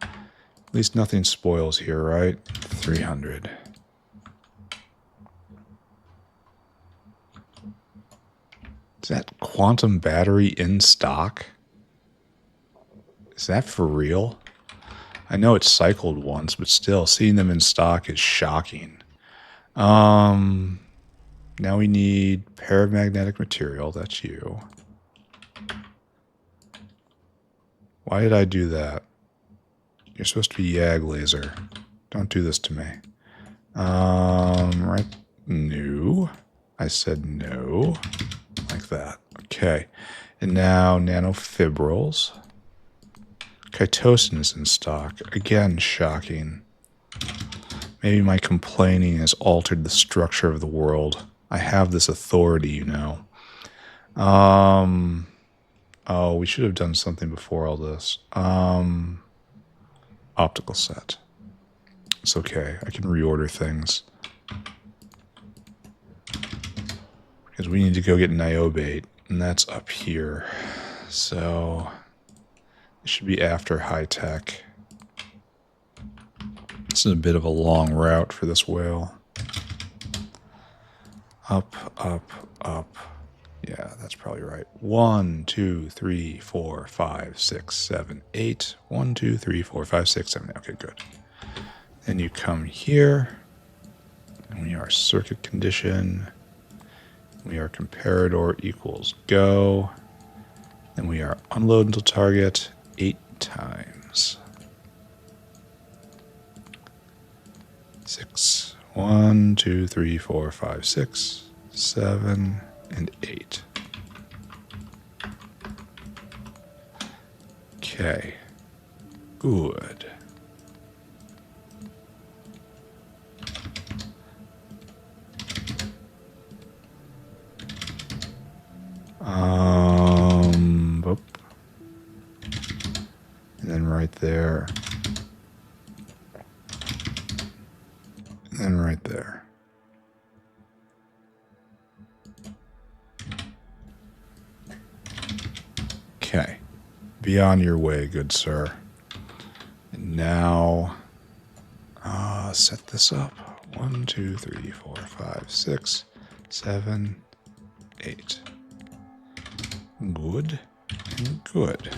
At least nothing spoils here, right? 300. Is that quantum battery in stock? Is that for real? I know it's cycled once, but still, seeing them in stock is shocking. Now we need paramagnetic material. That's you. Why did I do that? You're supposed to be YAG laser. Don't do this to me. Right? No. I said no. Like that. Okay. And now nanofibrils. Chitosan is in stock. Again, shocking. Maybe my complaining has altered the structure of the world. I have this authority, you know. Oh, we should have done something before all this. Optical set. It's okay. I can reorder things. Because we need to go get niobate, and that's up here. So it should be after high tech. This is a bit of a long route for this whale. Up, up, up. Yeah, that's probably right. 1, 2, 3, 4, 5, 6, 7, 8. 1, 2, 3, 4, 5, 6, 7. Okay, good. Then you come here. And we are circuit condition. We are comparador equals go. And we are unload until target 8 times. 6. 1, 2, 3, 4, 5, 6, 7, and 8. Okay. Good. Boop. And then right there. And then right there. Okay. Be on your way, good sir. And now, set this up. 1, 2, 3, 4, 5, 6, 7, 8. Good and good.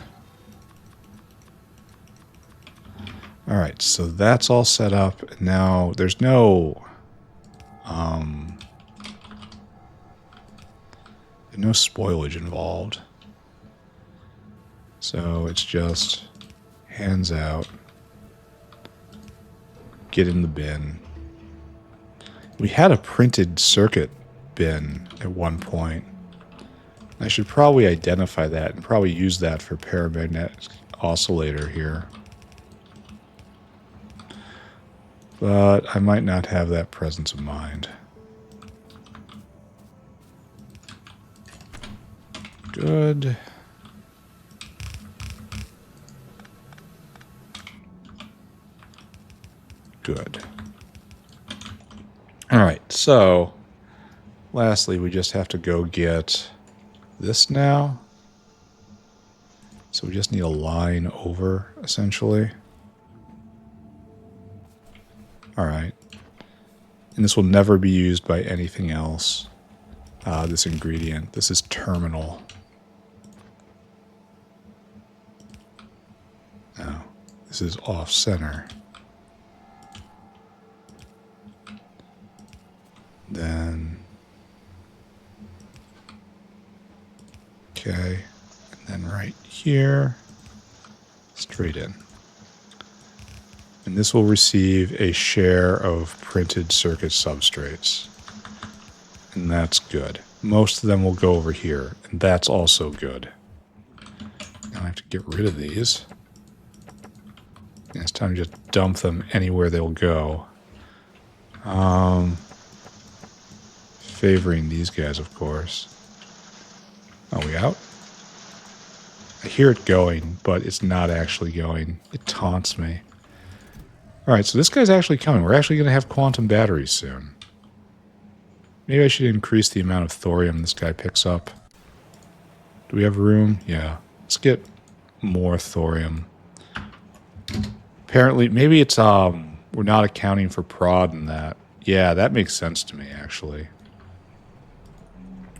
All right, so that's all set up. Now there's no spoilage involved. So it's just hands out, get in the bin. We had a printed circuit bin at one point. I should probably identify that and probably use that for paramagnetic oscillator here. But I might not have that presence of mind. Good. Good. All right, so lastly, we just have to go get this now. So we just need a line over, essentially. All right. And this will never be used by anything else. This ingredient. This is terminal. No, this is off-center. Then... Okay. And then right here, straight in. And this will receive a share of printed circuit substrates. And that's good. Most of them will go over here, and that's also good. Now I have to get rid of these. And it's time to just dump them anywhere they'll go. Favoring these guys, of course. Are we out? I hear it going, but it's not actually going. It taunts me. Alright, so this guy's actually coming. We're actually going to have quantum batteries soon. Maybe I should increase the amount of thorium this guy picks up. Do we have room? Yeah. Let's get more thorium. Apparently, maybe it's, we're not accounting for prod in that. Yeah, that makes sense to me, actually.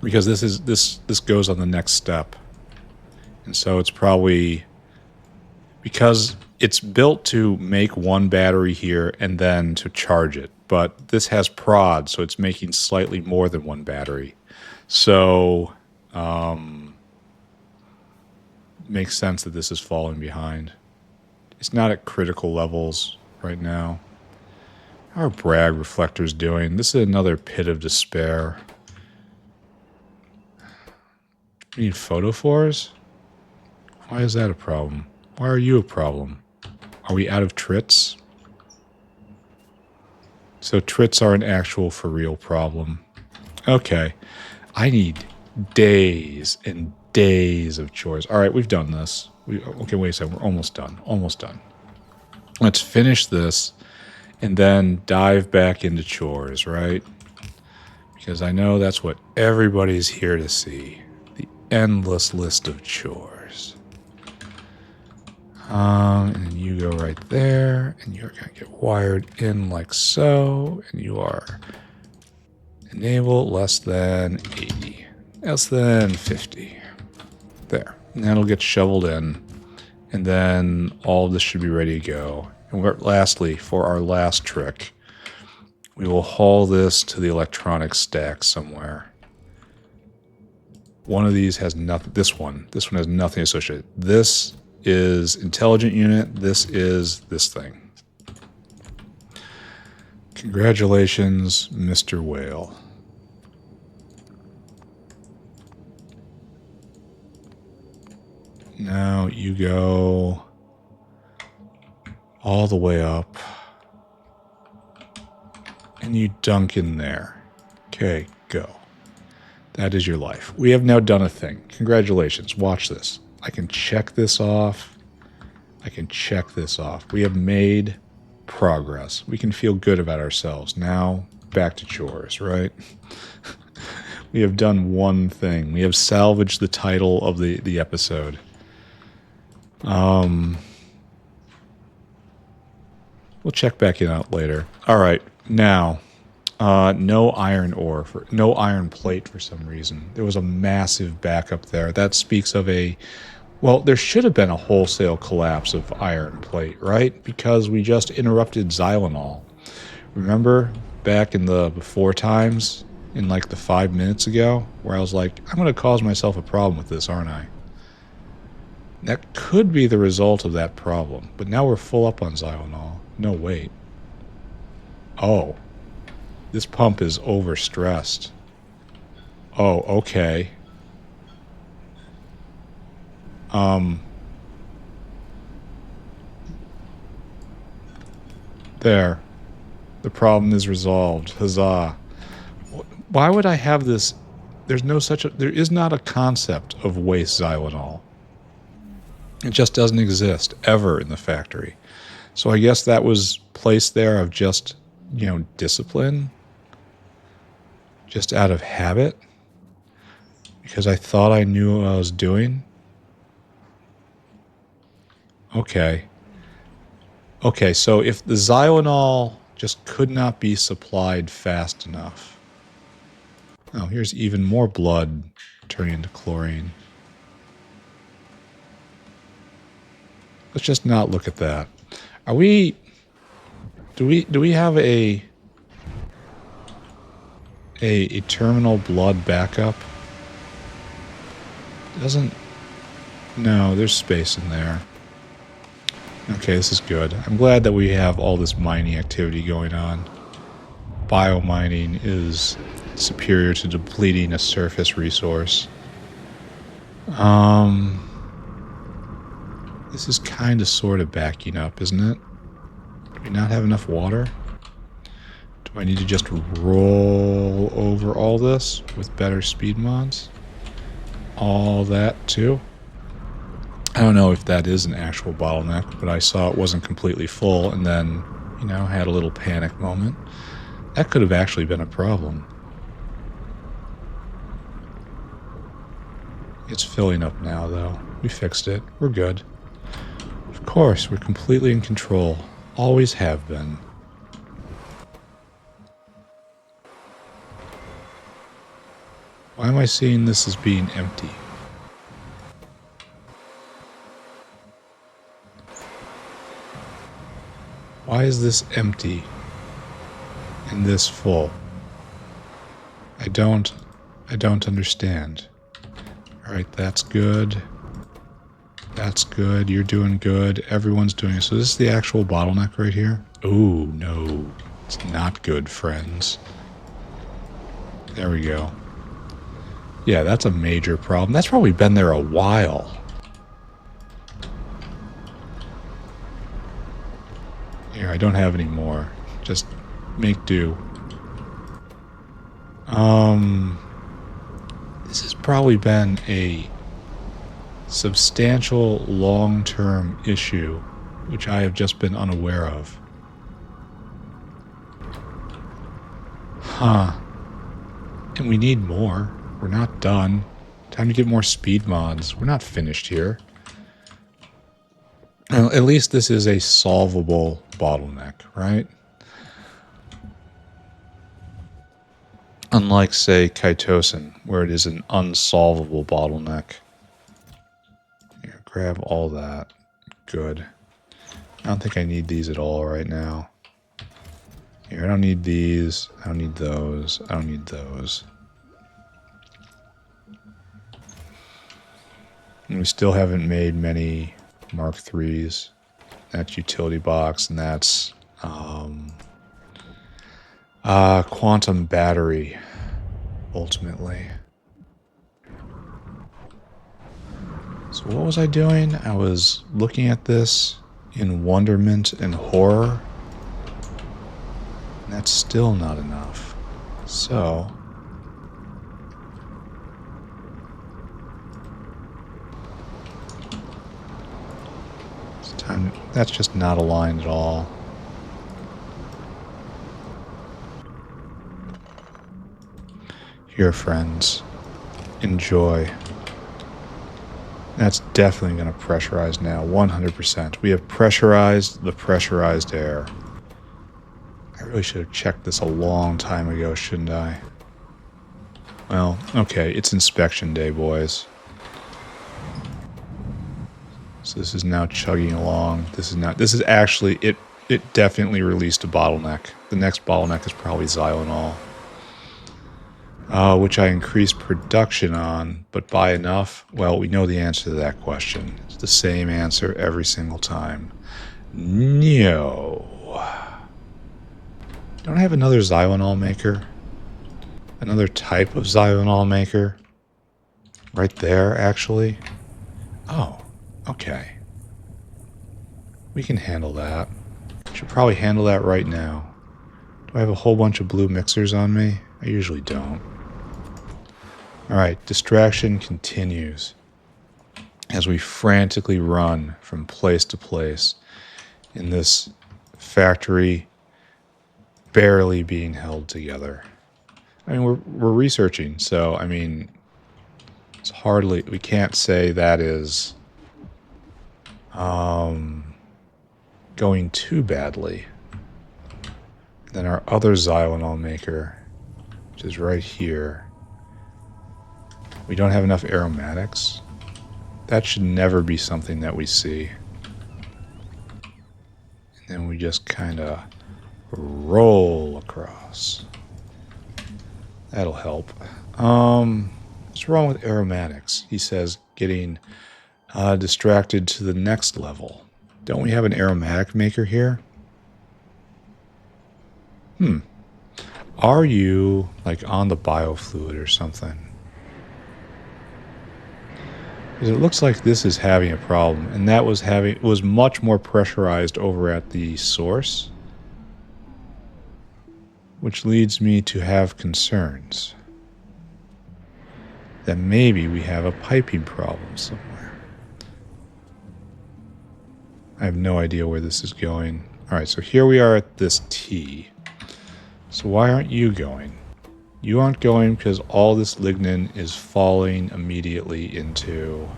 Because this goes on the next step. And so it's probably... Because it's built to make one battery here and then to charge it. But this has prod, so it's making slightly more than one battery. So, makes sense that this is falling behind. It's not at critical levels right now. How are Bragg reflectors doing? This is another pit of despair. We need photophores? Why is that a problem? Why are you a problem? Are we out of trits? So trits are an actual for real problem. Okay. I need days and days of chores. All right, we've done this. Okay, wait a second. We're almost done. Almost done. Let's finish this and then dive back into chores, right? Because I know that's what everybody's here to see. The endless list of chores. And you go right there, and you're going to get wired in like so, and you are enable less than 80, less than 50. There. And that'll get shoveled in, and then all of this should be ready to go. And lastly, for our last trick, we will haul this to the electronics stack somewhere. One of these has nothing. This one has nothing associated. This is intelligent unit. This is this thing. Congratulations, Mr. Whale. Now you go all the way up and you dunk in there. Okay, go. That is your life. We have now done a thing. Congratulations. Watch this. I can check this off. I can check this off. We have made progress. We can feel good about ourselves. Now, back to chores, right? We have done one thing. We have salvaged the title of the episode. We'll check back in out later. All right, now, no iron ore, no iron plate for some reason. There was a massive backup there. That speaks of well, there should have been a wholesale collapse of iron plate, right? Because we just interrupted Xylanol. Remember back in the before times, in like the 5 minutes ago, where I was like, I'm going to cause myself a problem with this, aren't I? That could be the result of that problem. But now we're full up on Xylanol. No, wait. Oh. This pump is overstressed. Oh, okay. There. The problem is resolved. Huzzah. Why would I have this? There is not a concept of waste Xylanol. It just doesn't exist ever in the factory. So I guess that was placed there of just, discipline. Just out of habit. Because I thought I knew what I was doing. Okay. Okay, so if the Xylanol just could not be supplied fast enough. Oh, here's even more blood turning into chlorine. Let's just not look at that. Are we... Do we have a terminal blood backup? Doesn't... No, there's space in there. Okay, this is good. I'm glad that we have all this mining activity going on. Biomining is superior to depleting a surface resource. This is kind of sort of backing up, isn't it? Do we not have enough water? Do I need to just roll over all this with better speed mods? All that too? I don't know if that is an actual bottleneck, but I saw it wasn't completely full and then, had a little panic moment. That could have actually been a problem. It's filling up now, though. We fixed it. We're good. Of course, we're completely in control. Always have been. Why am I seeing this as being empty? Why is this empty and this full? I don't understand. Alright, that's good. That's good. You're doing good. Everyone's doing it. So this is the actual bottleneck right here? Oh, no. It's not good, friends. There we go. Yeah, that's a major problem. That's probably been there a while. Here, I don't have any more. Just make do. This has probably been a substantial long-term issue, which I have just been unaware of. Huh. And we need more. We're not done. Time to get more speed mods. We're not finished here. Well, at least this is a solvable bottleneck, right? Unlike, say, chitosan, where it is an unsolvable bottleneck. Here, grab all that. Good. I don't think I need these at all right now. Here, I don't need these. I don't need those. I don't need those. And we still haven't made many Mark IIIs. That's utility box, and that's quantum battery, ultimately. So what was I doing? I was looking at this in wonderment and horror. And that's still not enough. So it's time. That's just not aligned at all. Here, friends, enjoy. That's definitely going to pressurize now, 100%. We have pressurized the pressurized air. I really should have checked this a long time ago, shouldn't I? Well, okay, it's inspection day, boys. So this is now chugging along. This is actually, it definitely released a bottleneck. The next bottleneck is probably Xylanol. Which I increased production on, but by enough? Well, we know the answer to that question. It's the same answer every single time. No. Don't I have another Xylanol maker? Another type of Xylanol maker? Right there, actually? Oh, okay. We can handle that. Should probably handle that right now. Do I have a whole bunch of blue mixers on me? I usually don't. Alright, distraction continues as we frantically run from place to place in this factory barely being held together. I mean, we're researching, so, I mean, it's hardly, we can't say that is going too badly. Then our other Xylanol maker, which is right here. We don't have enough aromatics. That should never be something that we see. And then we just kind of roll across. That'll help. What's wrong with aromatics? He says getting distracted to the next level. Don't we have an aromatic maker here? Are you like on the biofluid or something? Because it looks like this is having a problem, and that was much more pressurized over at the source, which leads me to have concerns that maybe we have a piping problem somewhere. I have no idea where this is going. All right, so here we are at this T. So why aren't you going? You aren't going because all this lignin is falling immediately into,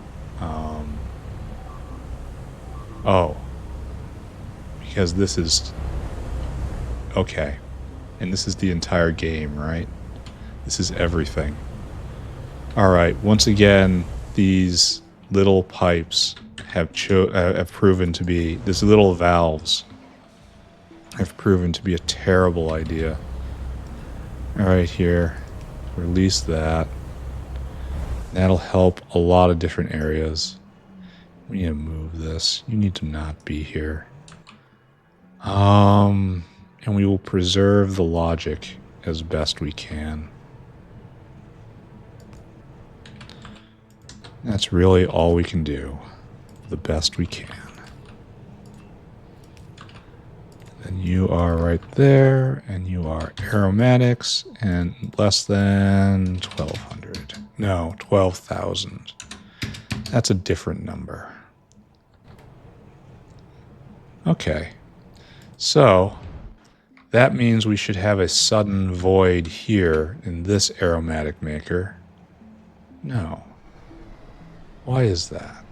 because this is, okay. And this is the entire game, right? This is everything. All right, once again, these little pipes have proven to be, these little valves have proven to be a terrible idea. All right, here, release that. That'll help a lot of different areas. We need to move this. You need to not be here. And we will preserve the logic as best we can. That's really all we can do. The best we can. And you are right there, and you are aromatics, and less than 1,200. No, 12,000. That's a different number. Okay. So, that means we should have a sudden void here in this aromatic maker. No. Why is that?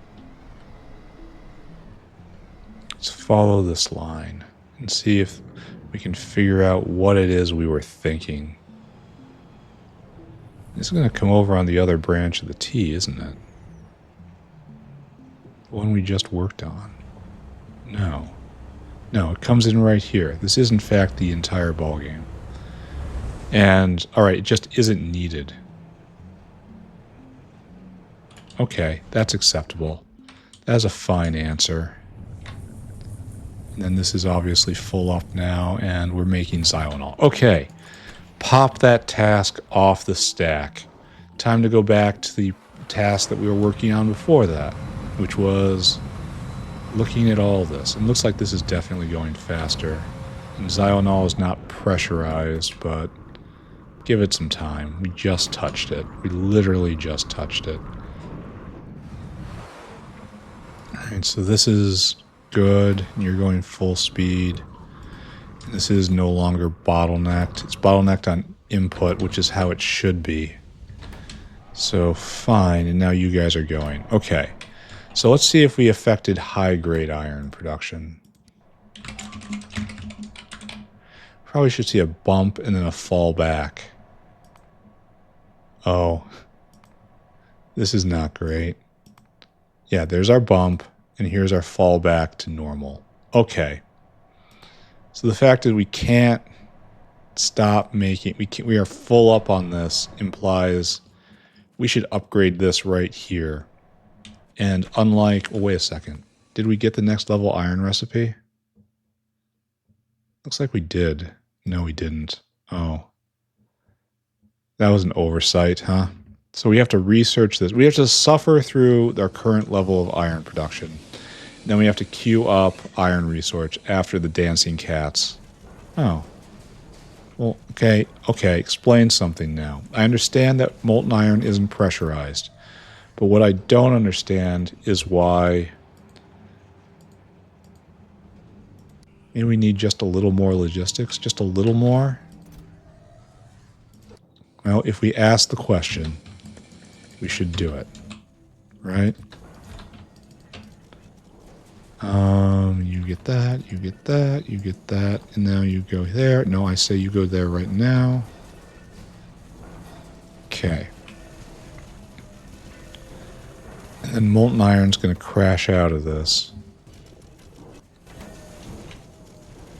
Let's follow this line and see if we can figure out what it is we were thinking. It's going to come over on the other branch of the T, isn't it? The one we just worked on. No. No, it comes in right here. This is, in fact, the entire ballgame. And, alright, it just isn't needed. Okay, that's acceptable. That's a fine answer. And then this is obviously full up now, and we're making xylitol. Okay, pop that task off the stack. Time to go back to the task that we were working on before that, which was looking at all this. It looks like this is definitely going faster. And xylitol is not pressurized, but give it some time. We just touched it. We literally just touched it. Alright, so this is good. You're going full speed. This is no longer bottlenecked. It's bottlenecked on input, which is how it should be. So fine, and now you guys are going. Okay, so let's see if we affected high-grade iron production. Probably should see a bump and then a fall back. Oh, this is not great. Yeah, there's our bump, and here's our fall back to normal. Okay. So the fact that we can't stop making... We are full up on this implies we should upgrade this right here. And unlike... Oh, wait a second. Did we get the next level iron recipe? Looks like we did. No, we didn't. Oh. That was an oversight, huh? So we have to research this. We have to suffer through our current level of iron production. Then we have to queue up iron research after the dancing cats. Oh. Well, okay, explain something now. I understand that molten iron isn't pressurized. But what I don't understand is why... Maybe we need just a little more logistics? Just a little more? Well, if we ask the question, we should do it. Right? You get that, you get that, you get that, and now you go there. No, I say you go there right now. Okay. And then molten iron's going to crash out of this.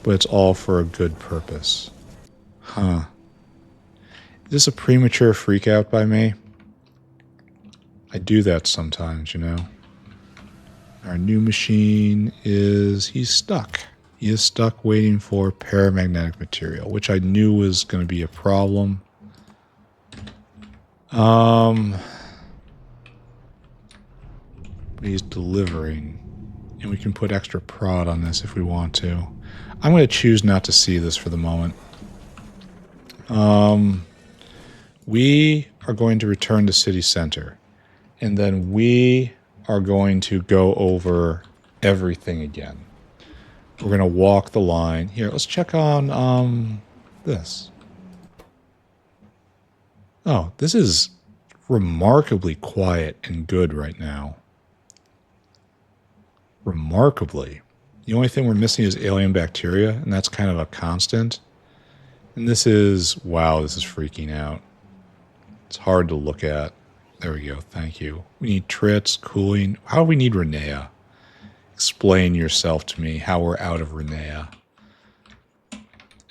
But it's all for a good purpose. Huh. Is this a premature freak out by me? I do that sometimes, you know. Our new machine is... He's stuck. He is stuck waiting for paramagnetic material, which I knew was going to be a problem. He's delivering. And we can put extra prod on this if we want to. I'm going to choose not to see this for the moment. We are going to return to city center. And then we are going to go over everything again. We're going to walk the line. Here, let's check on this. Oh, this is remarkably quiet and good right now. Remarkably. The only thing we're missing is alien bacteria, and that's kind of a constant. And this is... Wow, this is freaking out. It's hard to look at. There we go, thank you. We need trits, cooling. How do we need Renea? Explain yourself to me how we're out of Renea.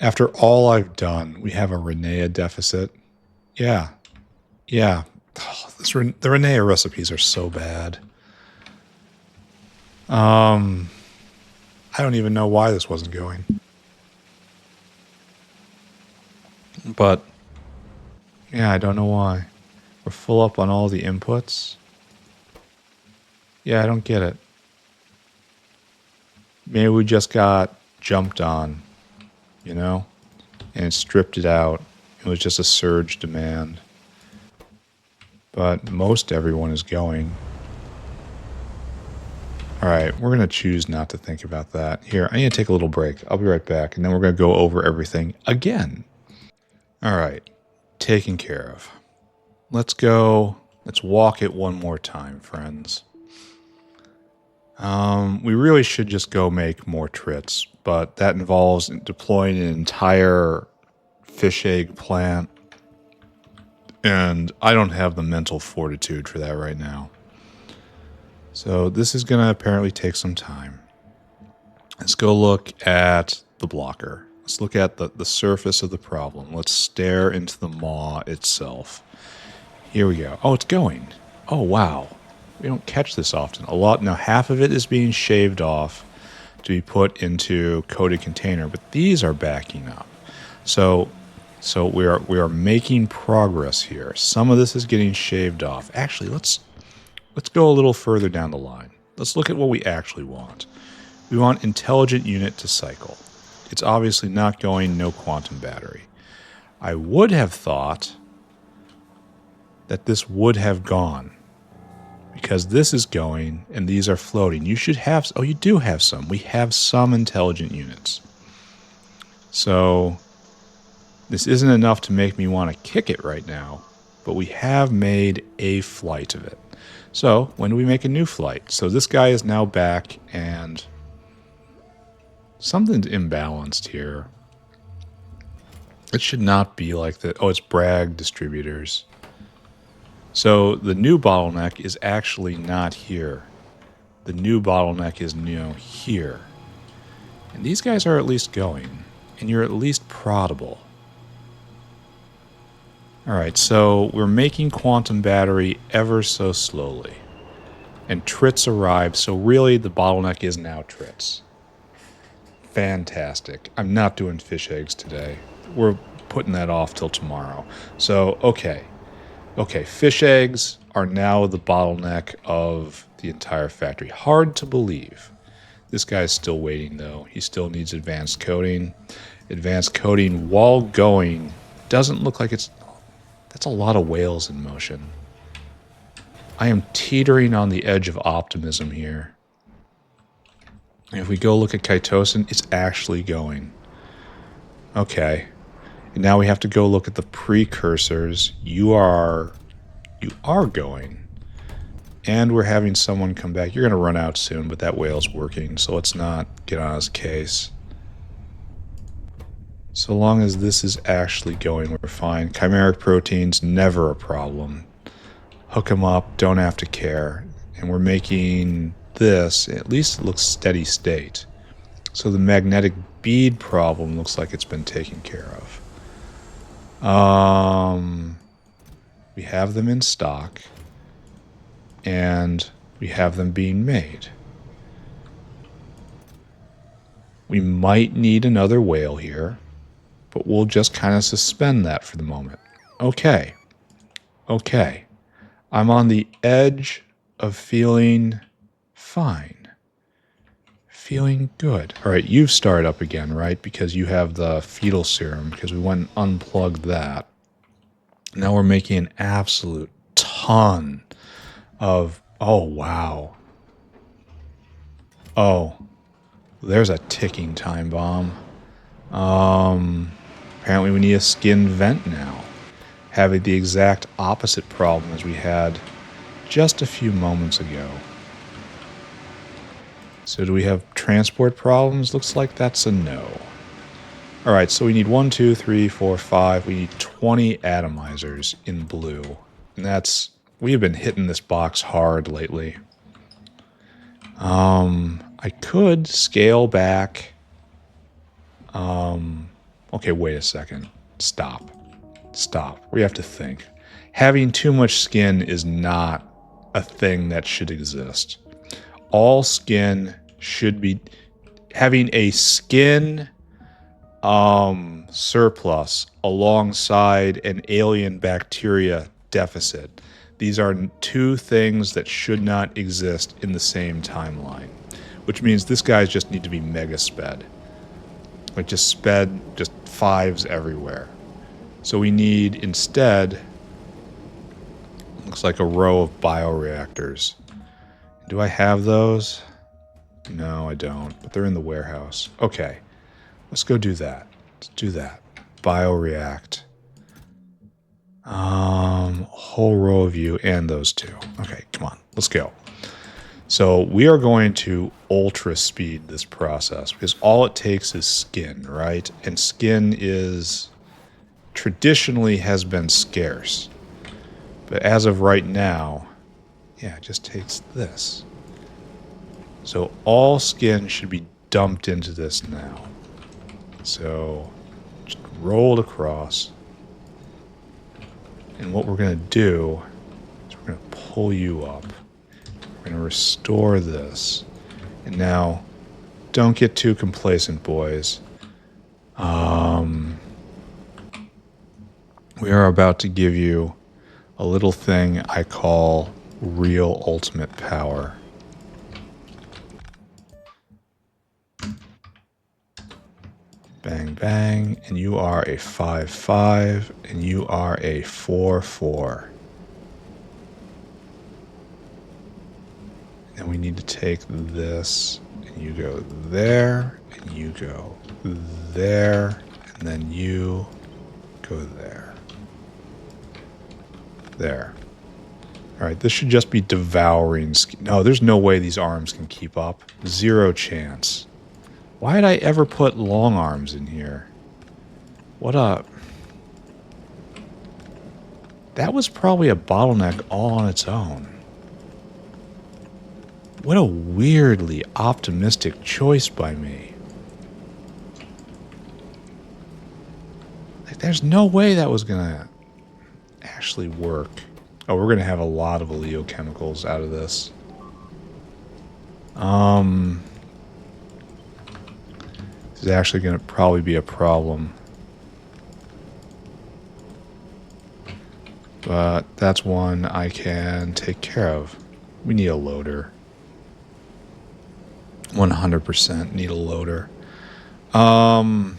After all I've done, we have a Renea deficit. Yeah. Yeah. Oh, the Renea recipes are so bad. I don't even know why this wasn't going. But, yeah, I don't know why. We're full up on all the inputs. Yeah, I don't get it. Maybe we just got jumped on. you know? And it stripped it out. It was just a surge demand. But most everyone is going. Alright, we're going to choose not to think about that. Here, I need to take a little break. I'll be right back, and then we're going to go over everything again. Alright, taken care of. Let's go. Let's walk it one more time, friends. We really should just go make more trits, but that involves deploying an entire fish egg plant, and I don't have the mental fortitude for that right now. So this is going to apparently take some time. Let's go look at the blocker. Let's look at the surface of the problem. Let's stare into the maw itself. Here we go. Oh, it's going. Oh, wow. We don't catch this often. A lot. Now, half of it is being shaved off to be put into coated container, but these are backing up. So we are making progress here. Some of this is getting shaved off. Actually, let's go a little further down the line. Let's look at what we actually want. We want intelligent unit to cycle. It's obviously not going, no quantum battery. I would have thought that this would have gone, because this is going and these are floating. You should have, oh, you do have some. We have some intelligent units. So this isn't enough to make me want to kick it right now, but we have made a flight of it. So when do we make a new flight? So this guy is now back, and something's imbalanced here. It should not be like that. Oh, it's Bragg distributors. So the new bottleneck is actually not here. The new bottleneck is, here. And these guys are at least going, and you're at least prodible. Alright, so we're making quantum battery ever so slowly. And trits arrived, so really the bottleneck is now trits. Fantastic. I'm not doing fish eggs today. We're putting that off till tomorrow. So, okay. Okay, fish eggs are now the bottleneck of the entire factory. Hard to believe. This guy's still waiting, though. He still needs advanced coding. Advanced coding, while going, doesn't look like it's... That's a lot of whales in motion. I am teetering on the edge of optimism here. And if we go look at Kaitosin, it's actually going. Okay. And now we have to go look at the precursors. You are going. And we're having someone come back. You're going to run out soon, but that whale's working, so let's not get on his case. So long as this is actually going, we're fine. Chimeric proteins, never a problem. Hook them up, don't have to care. And we're making this, at least it looks steady state. So the magnetic bead problem looks like it's been taken care of. We have them in stock, and we have them being made. We might need another whale here, but we'll just kind of suspend that for the moment. Okay. Okay. I'm on the edge of feeling fine. Feeling good. All right, you've started up again, right? Because you have the fetal serum, because we went and unplugged that. Now we're making an absolute ton of... Oh, wow. Oh. There's a ticking time bomb. Apparently we need a skin vent now. Having the exact opposite problem as we had just a few moments ago. So do we have transport problems? Looks like that's a no. Alright, so we need 1, 2, 3, 4, 5. We need 20 atomizers in blue. And that's... We have been hitting this box hard lately. I could scale back. Okay, wait a second. Stop. Stop. We have to think. Having too much skin is not a thing that should exist. All skin should be... Having a skin surplus alongside an alien bacteria deficit. These are two things that should not exist in the same timeline. Which means this guys just need to be mega sped. It just sped just 5s everywhere. So we need instead, looks like a row of bioreactors. Do I have those? No, I don't, but they're in the warehouse. Okay, let's go do that. Let's do that. Bioreact. Whole row of you and those two. Okay, come on, let's go. So we are going to ultra speed this process because all it takes is skin, right? And skin is traditionally has been scarce. But as of right now, yeah, it just takes this. So all skin should be dumped into this now. So just roll it across. And what we're going to do is we're going to pull you up. We're going to restore this. And now, don't get too complacent, boys. We are about to give you a little thing I call real ultimate power. Bang, bang, and you are a 5-5, and you are a 4-4. And we need to take this, and you go there, and you go there, and then you go there. There. Alright, this should just be devouring. No, there's no way these arms can keep up. Zero chance. Why did I ever put long arms in here? What a... That was probably a bottleneck all on its own. What a weirdly optimistic choice by me. Like, there's no way that was gonna actually work. Oh, we're gonna have a lot of oleochemicals out of this. This is actually gonna probably be a problem. But that's one I can take care of. We need a loader. 100% need a loader. I'm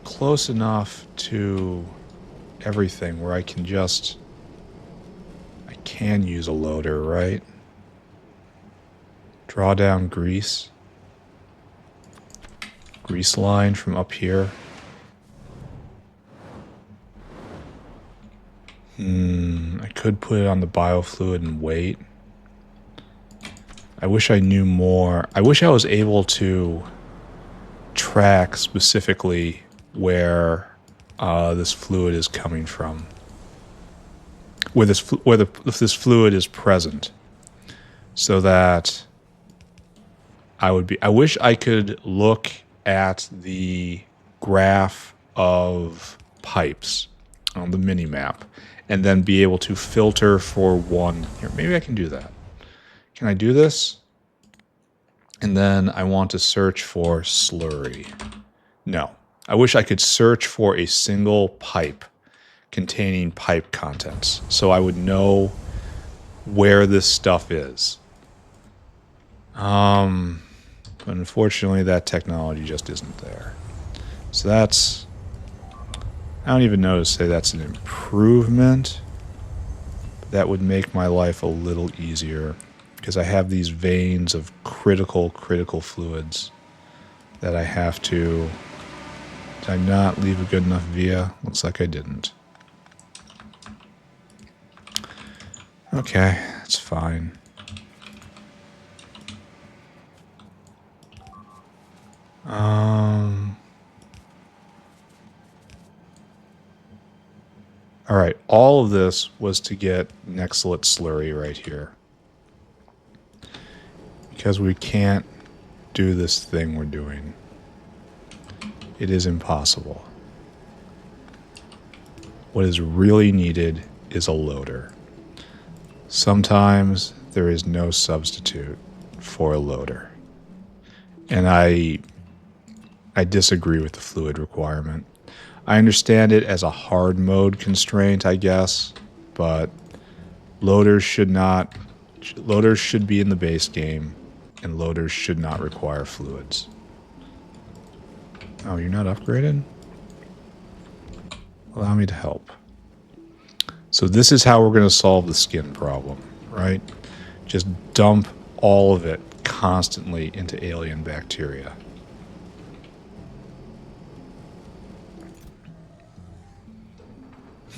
close enough to everything where I can use a loader, right? Draw down grease. Grease line from up here. I could put it on the biofluid and wait. I wish I knew more. I wish I was able to track specifically where this fluid is coming from. Where this fluid is present. So that I wish I could look at the graph of pipes on the mini map and then be able to filter for one. Here, maybe I can do that. Can I do this? And then I want to search for slurry. No. I wish I could search for a single pipe containing pipe contents so I would know where this stuff is. But unfortunately, that technology just isn't there. So that's... I don't even know to say that's an improvement. But that would make my life a little easier because I have these veins of critical fluids that I have to... Did I not leave a good enough via? Looks like I didn't. Okay, that's fine. Alright, all of this was to get Nexalit slurry right here. Because we can't do this thing we're doing. It is impossible. What is really needed is a loader. Sometimes there is no substitute for a loader. And I disagree with the fluid requirement. I understand it as a hard mode constraint, I guess, but loaders should be in the base game. and loaders should not require fluids. Oh, you're not upgraded? Allow me to help. So this is how we're going to solve the skin problem, right? Just dump all of it constantly into alien bacteria.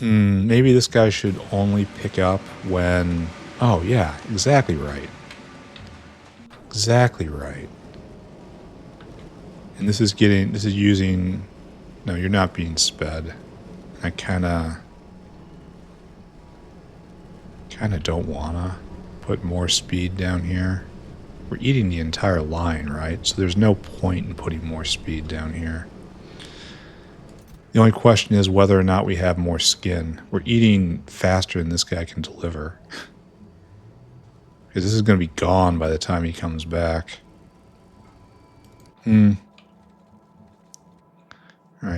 Maybe this guy should only pick up when... Oh, yeah, exactly right. Exactly right. And this is using... No, you're not being sped. I kind of don't want to put more speed down here. We're eating the entire line, right? So there's no point in putting more speed down here. The only question is whether or not we have more skin. We're eating faster than this guy can deliver. Because this is going to be gone by the time he comes back. Alright,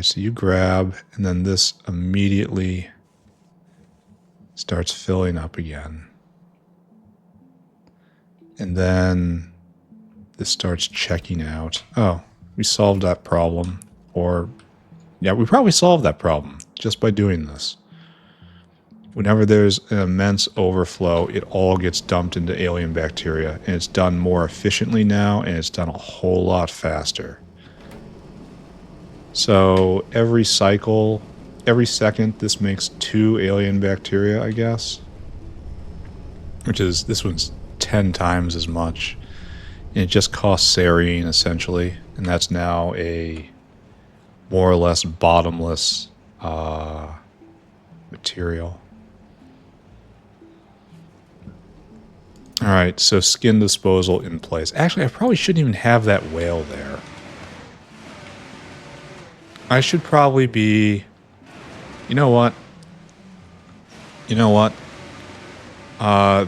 so you grab, and then this immediately starts filling up again. And then this starts checking out. Oh, we solved that problem. Or... yeah, we probably solved that problem just by doing this. Whenever there's an immense overflow, it all gets dumped into alien bacteria, and it's done more efficiently now, and it's done a whole lot faster. So every cycle, every second, this makes 2 alien bacteria, I guess. Which is, this one's 10 times as much. And it just costs serine, essentially, and that's now a... more or less bottomless material. Alright, so skin disposal in place. Actually, I probably shouldn't even have that whale there. I should probably be... You know what?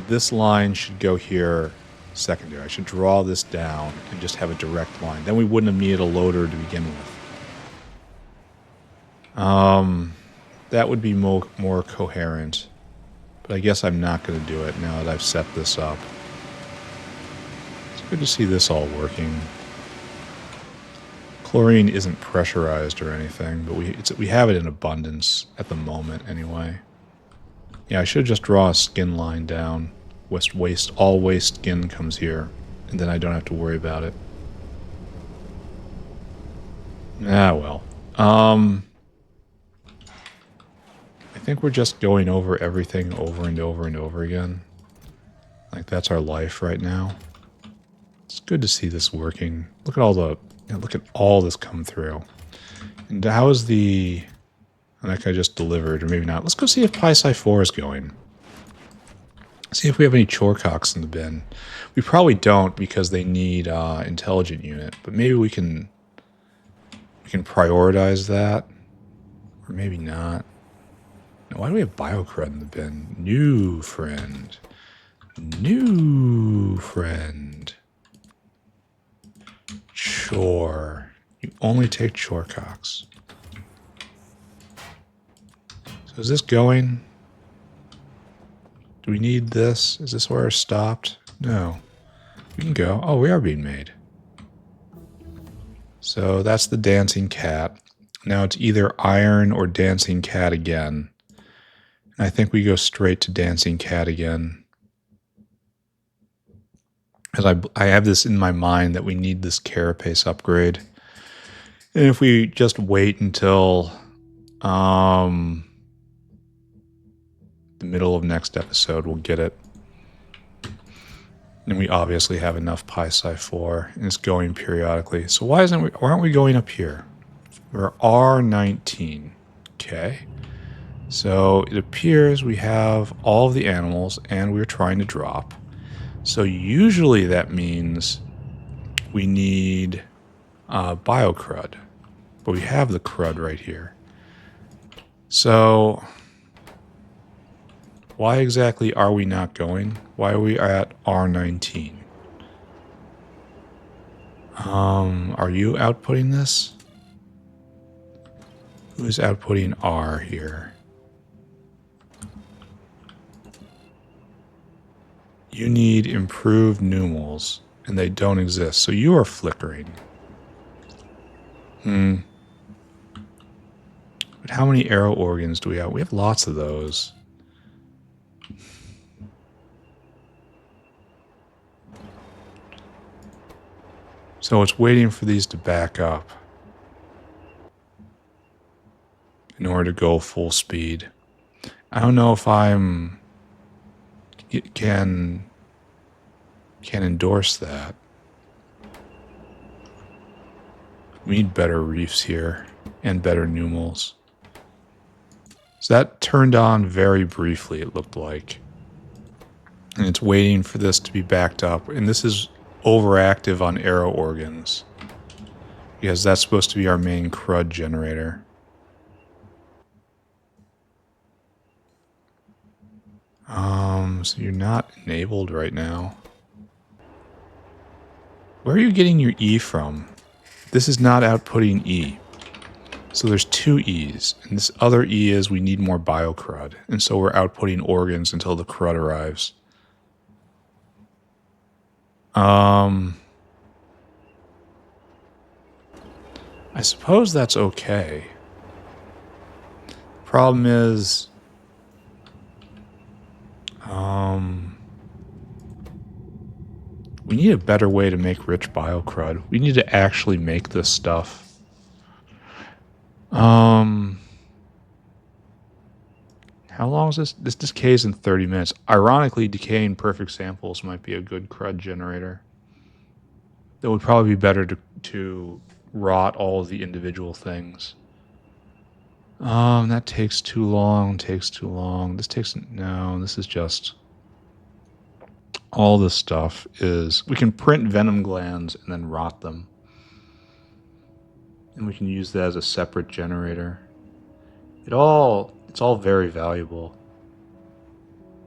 This line should go here secondary. I should draw this down and just have a direct line. Then we wouldn't have needed a loader to begin with. That would be more coherent. But I guess I'm not going to do it now that I've set this up. It's good to see this all working. Chlorine isn't pressurized or anything, but we have it in abundance at the moment anyway. Yeah, I should just draw a skin line down. All waste skin comes here, and then I don't have to worry about it. Ah, well. I think we're just going over everything over and over and over again. Like, that's our life right now. It's good to see this working. Look at all this come through. And how is the... oh, that guy just delivered, or maybe not. Let's go see if Pi-Sci-4 is going. See if we have any chorecocks in the bin. We probably don't because they need intelligent unit, but maybe we can prioritize that, or maybe not. Now, why do we have biocrud in the bin? New friend. New friend. Chore. You only take chorecocks. So is this going? Do we need this? Is this where it stopped? No. We can go. Oh, we are being made. So that's the dancing cat. Now it's either iron or dancing cat again. And I think we go straight to dancing cat again. Because I have this in my mind that we need this carapace upgrade. And if we just wait until the middle of next episode, we'll get it. And we obviously have enough Pi-Sci-4, and it's going periodically. So why aren't we going up here? We're R19. Okay. So it appears we have all of the animals, and we're trying to drop. So usually that means we need biocrud. But we have the crud right here. So why exactly are we not going? Why are we at R19? Are you outputting this? Who's outputting R here? You need improved numals. and they don't exist. So you are flickering. But how many arrow organs do we have? We have lots of those. So it's waiting for these to back up in order to go full speed. I don't know if I'm can endorse that. We need better reefs here and better numals. So that turned on very briefly, it looked like. And it's waiting for this to be backed up. And this is overactive on arrow organs, because that's supposed to be our main crud generator. So you're not enabled right now. Where are you getting your E from? This is not outputting E. So there's two E's, and this other E is we need more biocrud, and so we're outputting organs until the crud arrives. I suppose that's okay. Problem is, we need a better way to make rich biocrud. We need to actually make this stuff. How long is this? This decays in 30 minutes. Ironically, decaying perfect samples might be a good crud generator. That would probably be better to rot all of the individual things. That takes too long, This is just... All this stuff is... We can print venom glands and then rot them. And we can use that as a separate generator. It's all very valuable.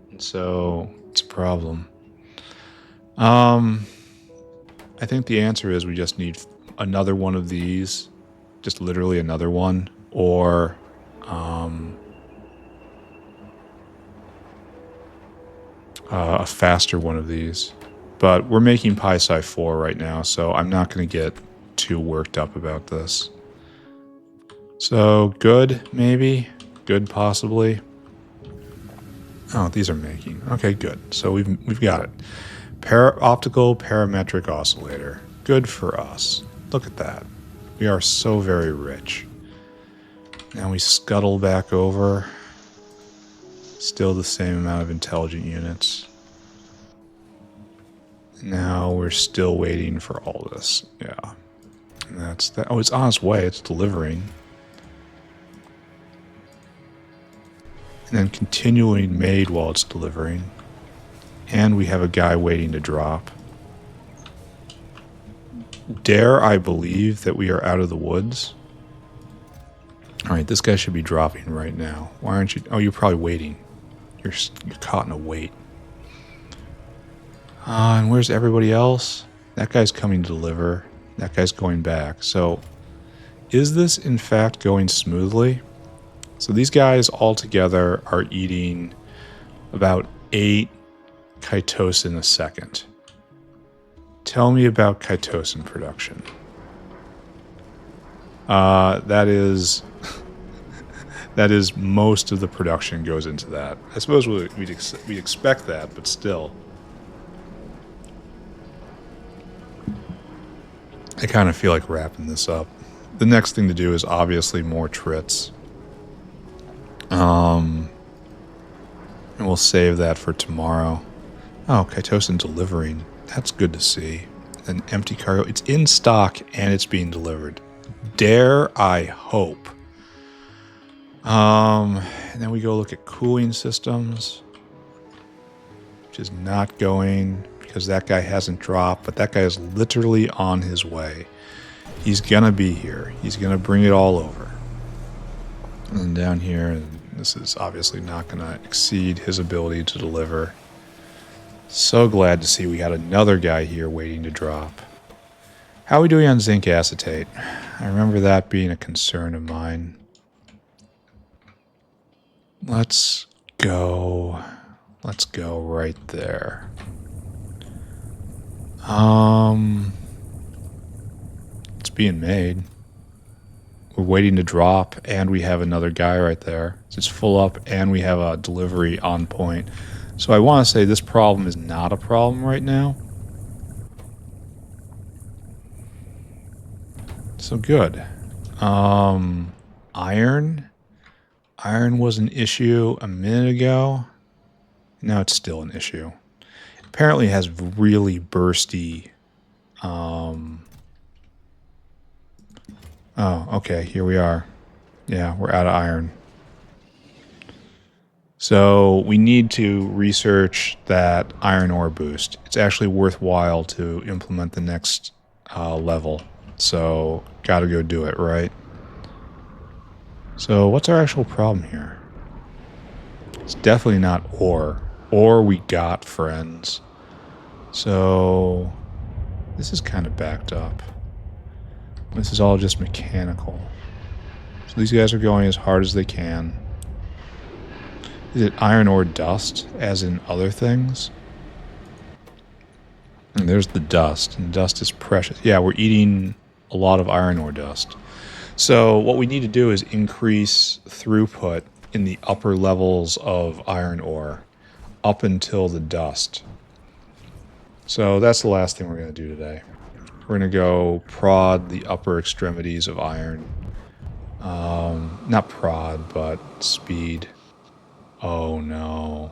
And so, it's a problem. I think the answer is we just need another one of these. Just literally another one. Or... a faster one of these. But we're making PySci 4 right now, so I'm not going to get too worked up about this. So, good, maybe? Good, possibly? Oh, these are making. Okay, good. So we've got it. Optical Parametric Oscillator. Good for us. Look at that. We are so very rich. Now we scuttle back over. Still the same amount of intelligent units. Now we're still waiting for all this. Yeah. And that's that. Oh, it's on its way. It's delivering. And then continually made while it's delivering. And we have a guy waiting to drop. Dare I believe that we are out of the woods? Alright, this guy should be dropping right now. Why aren't you... Oh, you're probably waiting. You're caught in a wait. And where's everybody else? That guy's coming to deliver. That guy's going back. So, is this in fact going smoothly? So these guys all together are eating about 8 chitosan a second. Tell me about chitosan production. That is most of the production goes into that. I suppose we'd expect that, but still. I kind of feel like wrapping this up. The next thing to do is obviously more trits. And we'll save that for tomorrow. Oh, chitosan delivering. That's good to see. An empty cargo. It's in stock and it's being delivered. Dare I hope. And then we go look at cooling systems, which is not going because that guy hasn't dropped, but that guy is literally on his way. He's gonna be here. He's gonna bring it all over. And down here, this is obviously not gonna exceed his ability to deliver. So glad to see we got another guy here waiting to drop. How are we doing on zinc acetate? I remember that being a concern of mine. Let's go right there. It's being made. We're waiting to drop, and we have another guy right there. So it's full up, and we have a delivery on point. So I want to say this problem is not a problem right now. So good. Iron. Iron was an issue a minute ago. Now it's still an issue. Apparently it has really bursty... Oh, okay, here we are. Yeah, we're out of iron. So we need to research that iron ore boost. It's actually worthwhile to implement the next level. So gotta go do it, right? So what's our actual problem here? It's definitely not ore. Ore we got, friends. So this is kind of backed up. This is all just mechanical. So these guys are going as hard as they can. Is it iron ore dust, as in other things? And there's the dust, and dust is precious. Yeah, we're eating a lot of iron ore dust. So what we need to do is increase throughput in the upper levels of iron ore up until the dust. So that's the last thing we're going to do today. We're going to go prod the upper extremities of iron. Not prod, but speed. Oh no.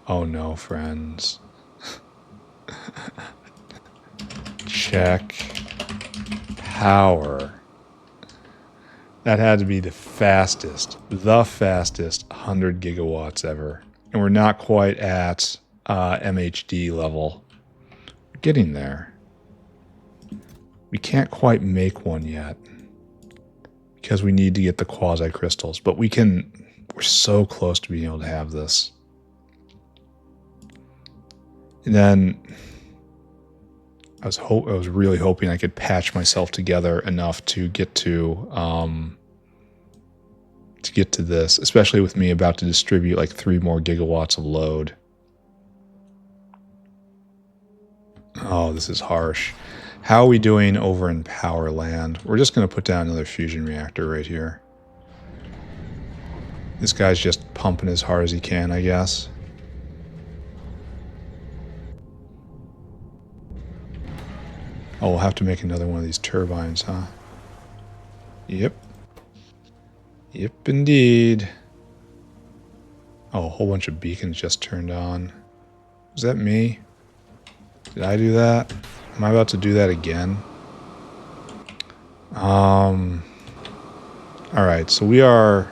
Oh no, friends. Check power. That had to be the fastest 100 gigawatts ever. And we're not quite at MHD level. We're getting there. We can't quite make one yet because we need to get the quasi-crystals, but we're so close to being able to have this. And then I was really hoping I could patch myself together enough to get to this, especially with me about to distribute like 3 more gigawatts of load. Oh, this is harsh. How are we doing over in power land? We're just going to put down another fusion reactor right here. This guy's just pumping as hard as he can, I guess. Oh, we'll have to make another one of these turbines, huh? Yep. Yep, indeed. Oh, a whole bunch of beacons just turned on. Was that me? Did I do that? Am I about to do that again? Alright, so we are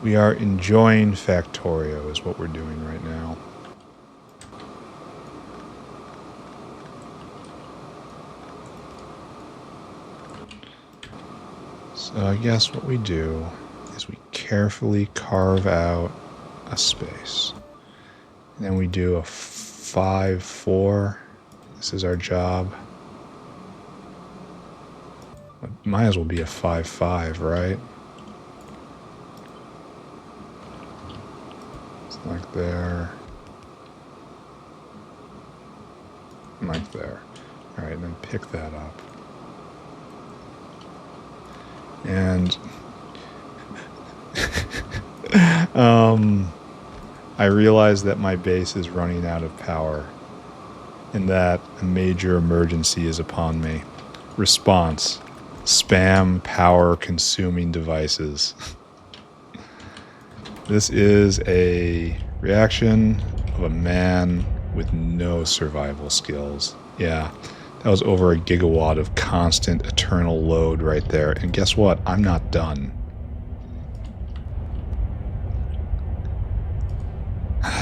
enjoying Factorio is what we're doing right now. So I guess what we do is we carefully carve out a space. And then we do a 5-4. This is our job. It might as well be a 5-5, right? It's like there. Like there. Alright, and then pick that up. And I realize that my base is running out of power and that a major emergency is upon me. Response: spam power consuming devices. This is a reaction of a man with no survival skills. Yeah. That was over a gigawatt of constant eternal load right there. And guess what? I'm not done.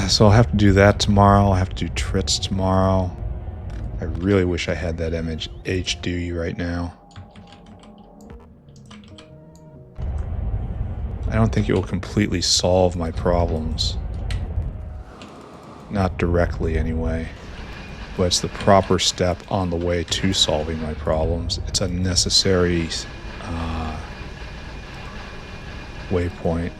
So I'll have to do that tomorrow. I'll have to do trits tomorrow. I really wish I had that image HD right now. I don't think it will completely solve my problems. Not directly, anyway. But it's the proper step on the way to solving my problems. It's a necessary waypoint.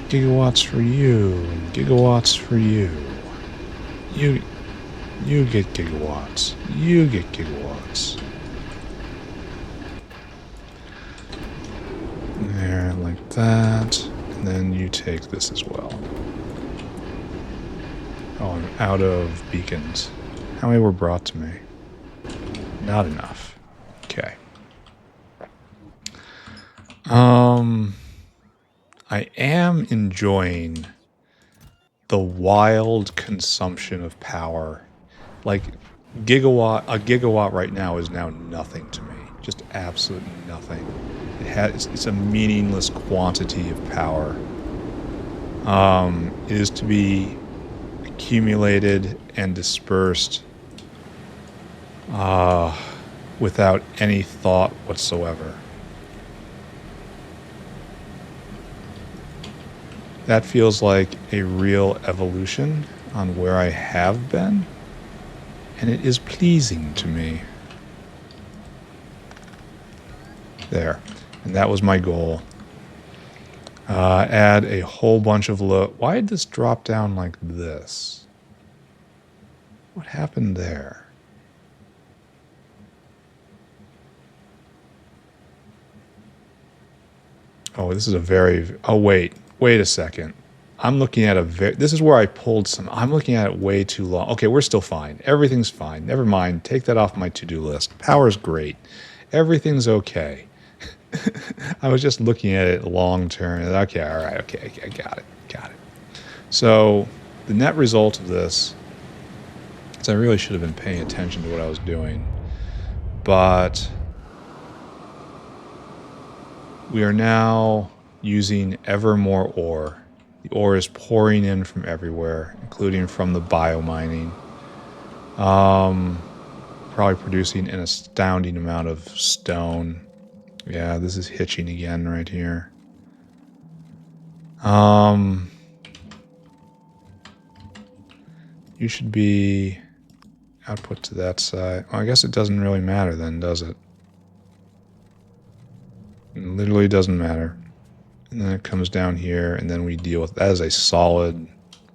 Gigawatts for you. Gigawatts for you. You get gigawatts. You get gigawatts. There, like that. And then you take this as well. Oh, I'm out of beacons. How many were brought to me? Not enough. Okay. I am enjoying the wild consumption of power. Like, a gigawatt right now is now nothing to me. Just absolutely nothing. It's a meaningless quantity of power. It is to be accumulated and dispersed without any thought whatsoever. That feels like a real evolution on where I have been, and it is pleasing to me. There. And that was my goal. Add a whole bunch of Why did this drop down like this? What happened there? Oh, this is a very... Oh, wait a second. I'm looking at this is where I pulled some... I'm looking at it way too long. Okay, we're still fine. Everything's fine. Never mind. Take that off my to-do list. Power's great. Everything's okay. I was just looking at it long term. Okay, all right, okay, I got it. So the net result of this is I really should have been paying attention to what I was doing, but we are now using ever more ore. The ore is pouring in from everywhere, including from the biomining. Probably producing an astounding amount of stone. Yeah, this is hitching again right here. You should be output to that side. Well, I guess it doesn't really matter then, does it? It literally doesn't matter. And then it comes down here, and then we deal with that as a solid,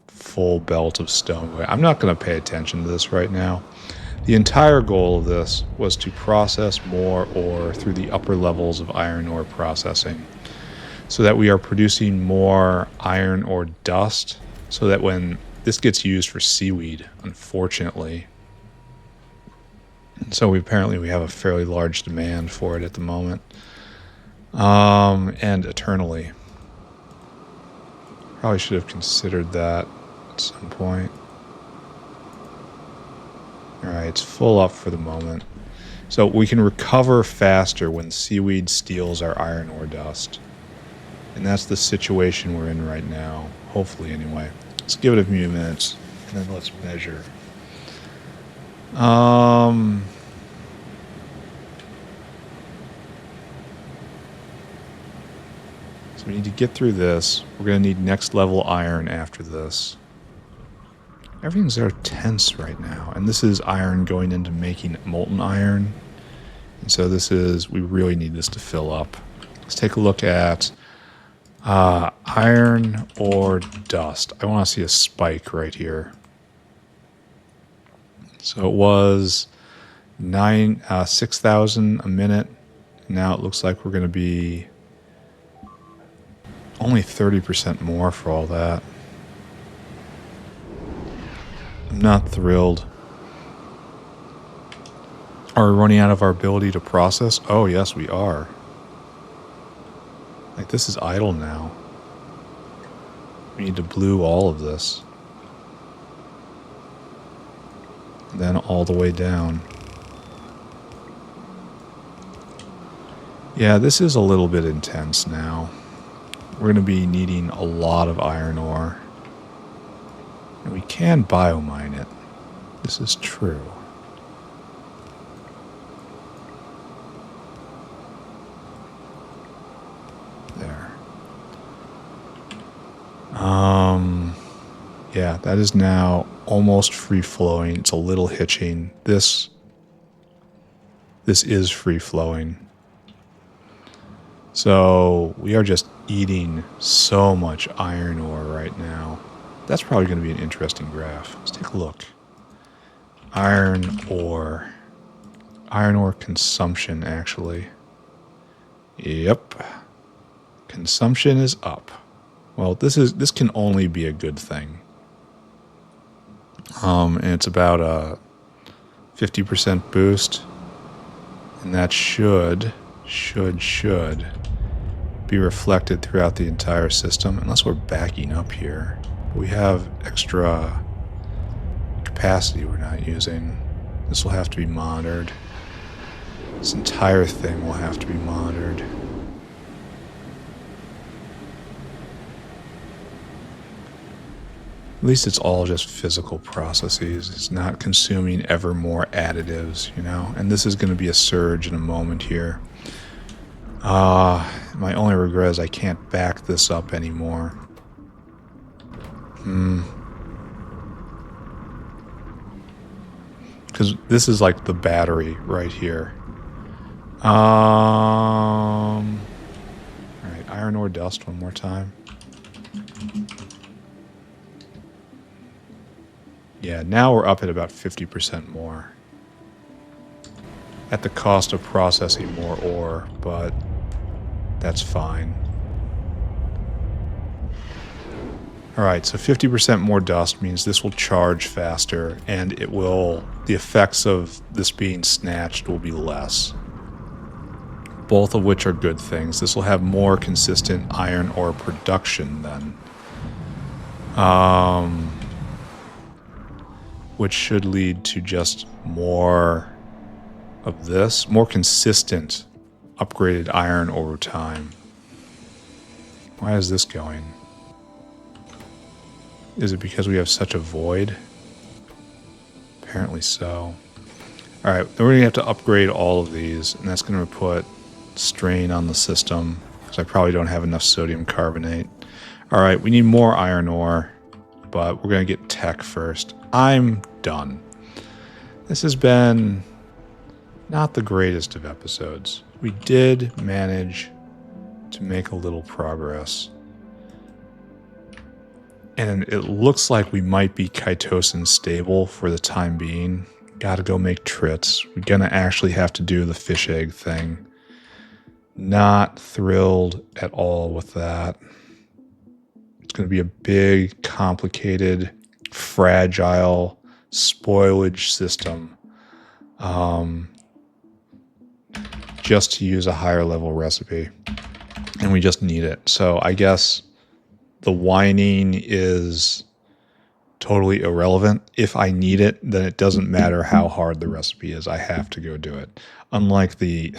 full belt of stone. I'm not going to pay attention to this right now. The entire goal of this was to process more ore through the upper levels of iron ore processing so that we are producing more iron ore dust so that when this gets used for seaweed, unfortunately. So apparently we have a fairly large demand for it at the moment. And eternally. Probably should have considered that at some point. Alright, it's full up for the moment. So we can recover faster when seaweed steals our iron ore dust. And that's the situation we're in right now. Hopefully, anyway. Let's give it a few minutes, and then let's measure. So we need to get through this. We're going to need next level iron after this. Everything's so tense right now. And this is iron going into making molten iron. And so we really need this to fill up. Let's take a look at iron ore dust. I want to see a spike right here. So it was 6,000 a minute. Now it looks like we're going to be only 30% more for all that. I'm not thrilled. Are we running out of our ability to process? Oh, yes, we are. Like, this is idle now. We need to blue all of this. And then all the way down. Yeah, this is a little bit intense now. We're going to be needing a lot of iron ore. And we can biomine it. This is true. There. Yeah, that is now almost free-flowing. It's a little hitching. This is free-flowing. So we are just eating so much iron ore right now. That's probably going to be an interesting graph. Let's take a look. Iron ore consumption, actually. Yep. Consumption is up. Well, this can only be a good thing. And it's about a 50% boost, and that should be reflected throughout the entire system, unless we're backing up here. We have extra capacity we're not using. This will have to be monitored. This entire thing will have to be monitored. At least it's all just physical processes. It's not consuming ever more additives, you know? And this is going to be a surge in a moment here. My only regret is I can't back this up anymore. Because this is like the battery right here. Alright, iron ore dust one more time. Yeah, now we're up at about 50% more. At the cost of processing more ore, but that's fine. Alright, so 50% more dust means this will charge faster, and it will, the effects of this being snatched will be less. Both of which are good things. This will have more consistent iron ore production then. Which should lead to just more of this, more consistent upgraded iron over time. Why is this going? Is it because we have such a void? Apparently so. Alright, then we're going to have to upgrade all of these, and that's going to put strain on the system, because I probably don't have enough sodium carbonate. Alright, we need more iron ore, but we're going to get tech first. I'm done. This has been not the greatest of episodes. We did manage to make a little progress. And it looks like we might be chitosan stable for the time being. Gotta go make trits. We're gonna actually have to do the fish egg thing. Not thrilled at all with that. It's gonna be a big, complicated, fragile spoilage system. Just to use a higher level recipe. And we just need it. So I guess the whining is totally irrelevant. If I need it, then it doesn't matter how hard the recipe is. I have to go do it. Unlike the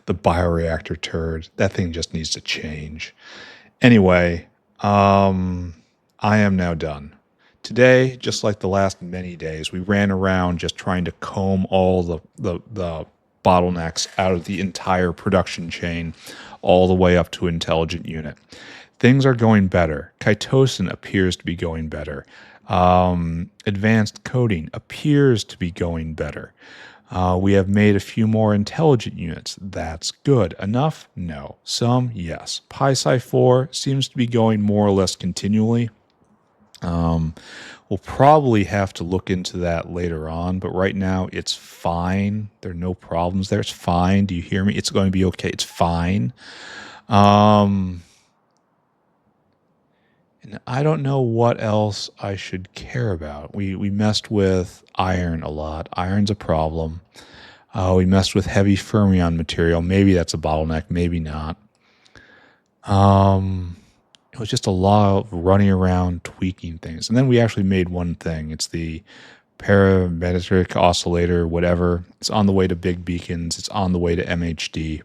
bioreactor turd, that thing just needs to change. Anyway, I am now done. Today, just like the last many days, we ran around just trying to comb all the bottlenecks out of the entire production chain all the way up to intelligent unit. Things are going better. Chitosan appears to be going better. Advanced coding appears to be going better. We have made a few more intelligent units. That's good. Enough? No. Some? Yes. PySci4 seems to be going more or less continually. We'll probably have to look into that later on, but right now it's fine. There are no problems there. It's fine. Do you hear me? It's going to be okay. It's fine. And I don't know what else I should care about. We messed with iron a lot. Iron's a problem. We messed with heavy fermion material. Maybe that's a bottleneck. Maybe not. It was just a lot of running around tweaking things. And then we actually made one thing. It's the parametric oscillator, whatever. It's on the way to big beacons. It's on the way to MHD.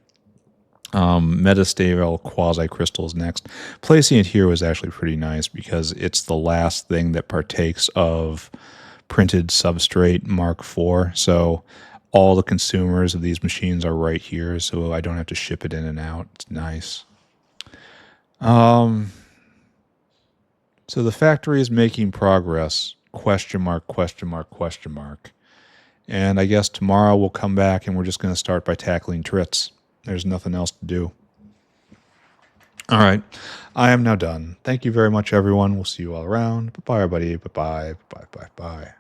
Metastable quasi-crystals next. Placing it here was actually pretty nice because it's the last thing that partakes of printed substrate Mark IV. So all the consumers of these machines are right here, so I don't have to ship it in and out. It's nice. So the factory is making progress, question mark, question mark, question mark. And I guess tomorrow we'll come back and we're just going to start by tackling trits. There's nothing else to do. All right. I am now done. Thank you very much, everyone. We'll see you all around. Bye-bye, everybody. Bye-bye. Bye-bye. Bye-bye.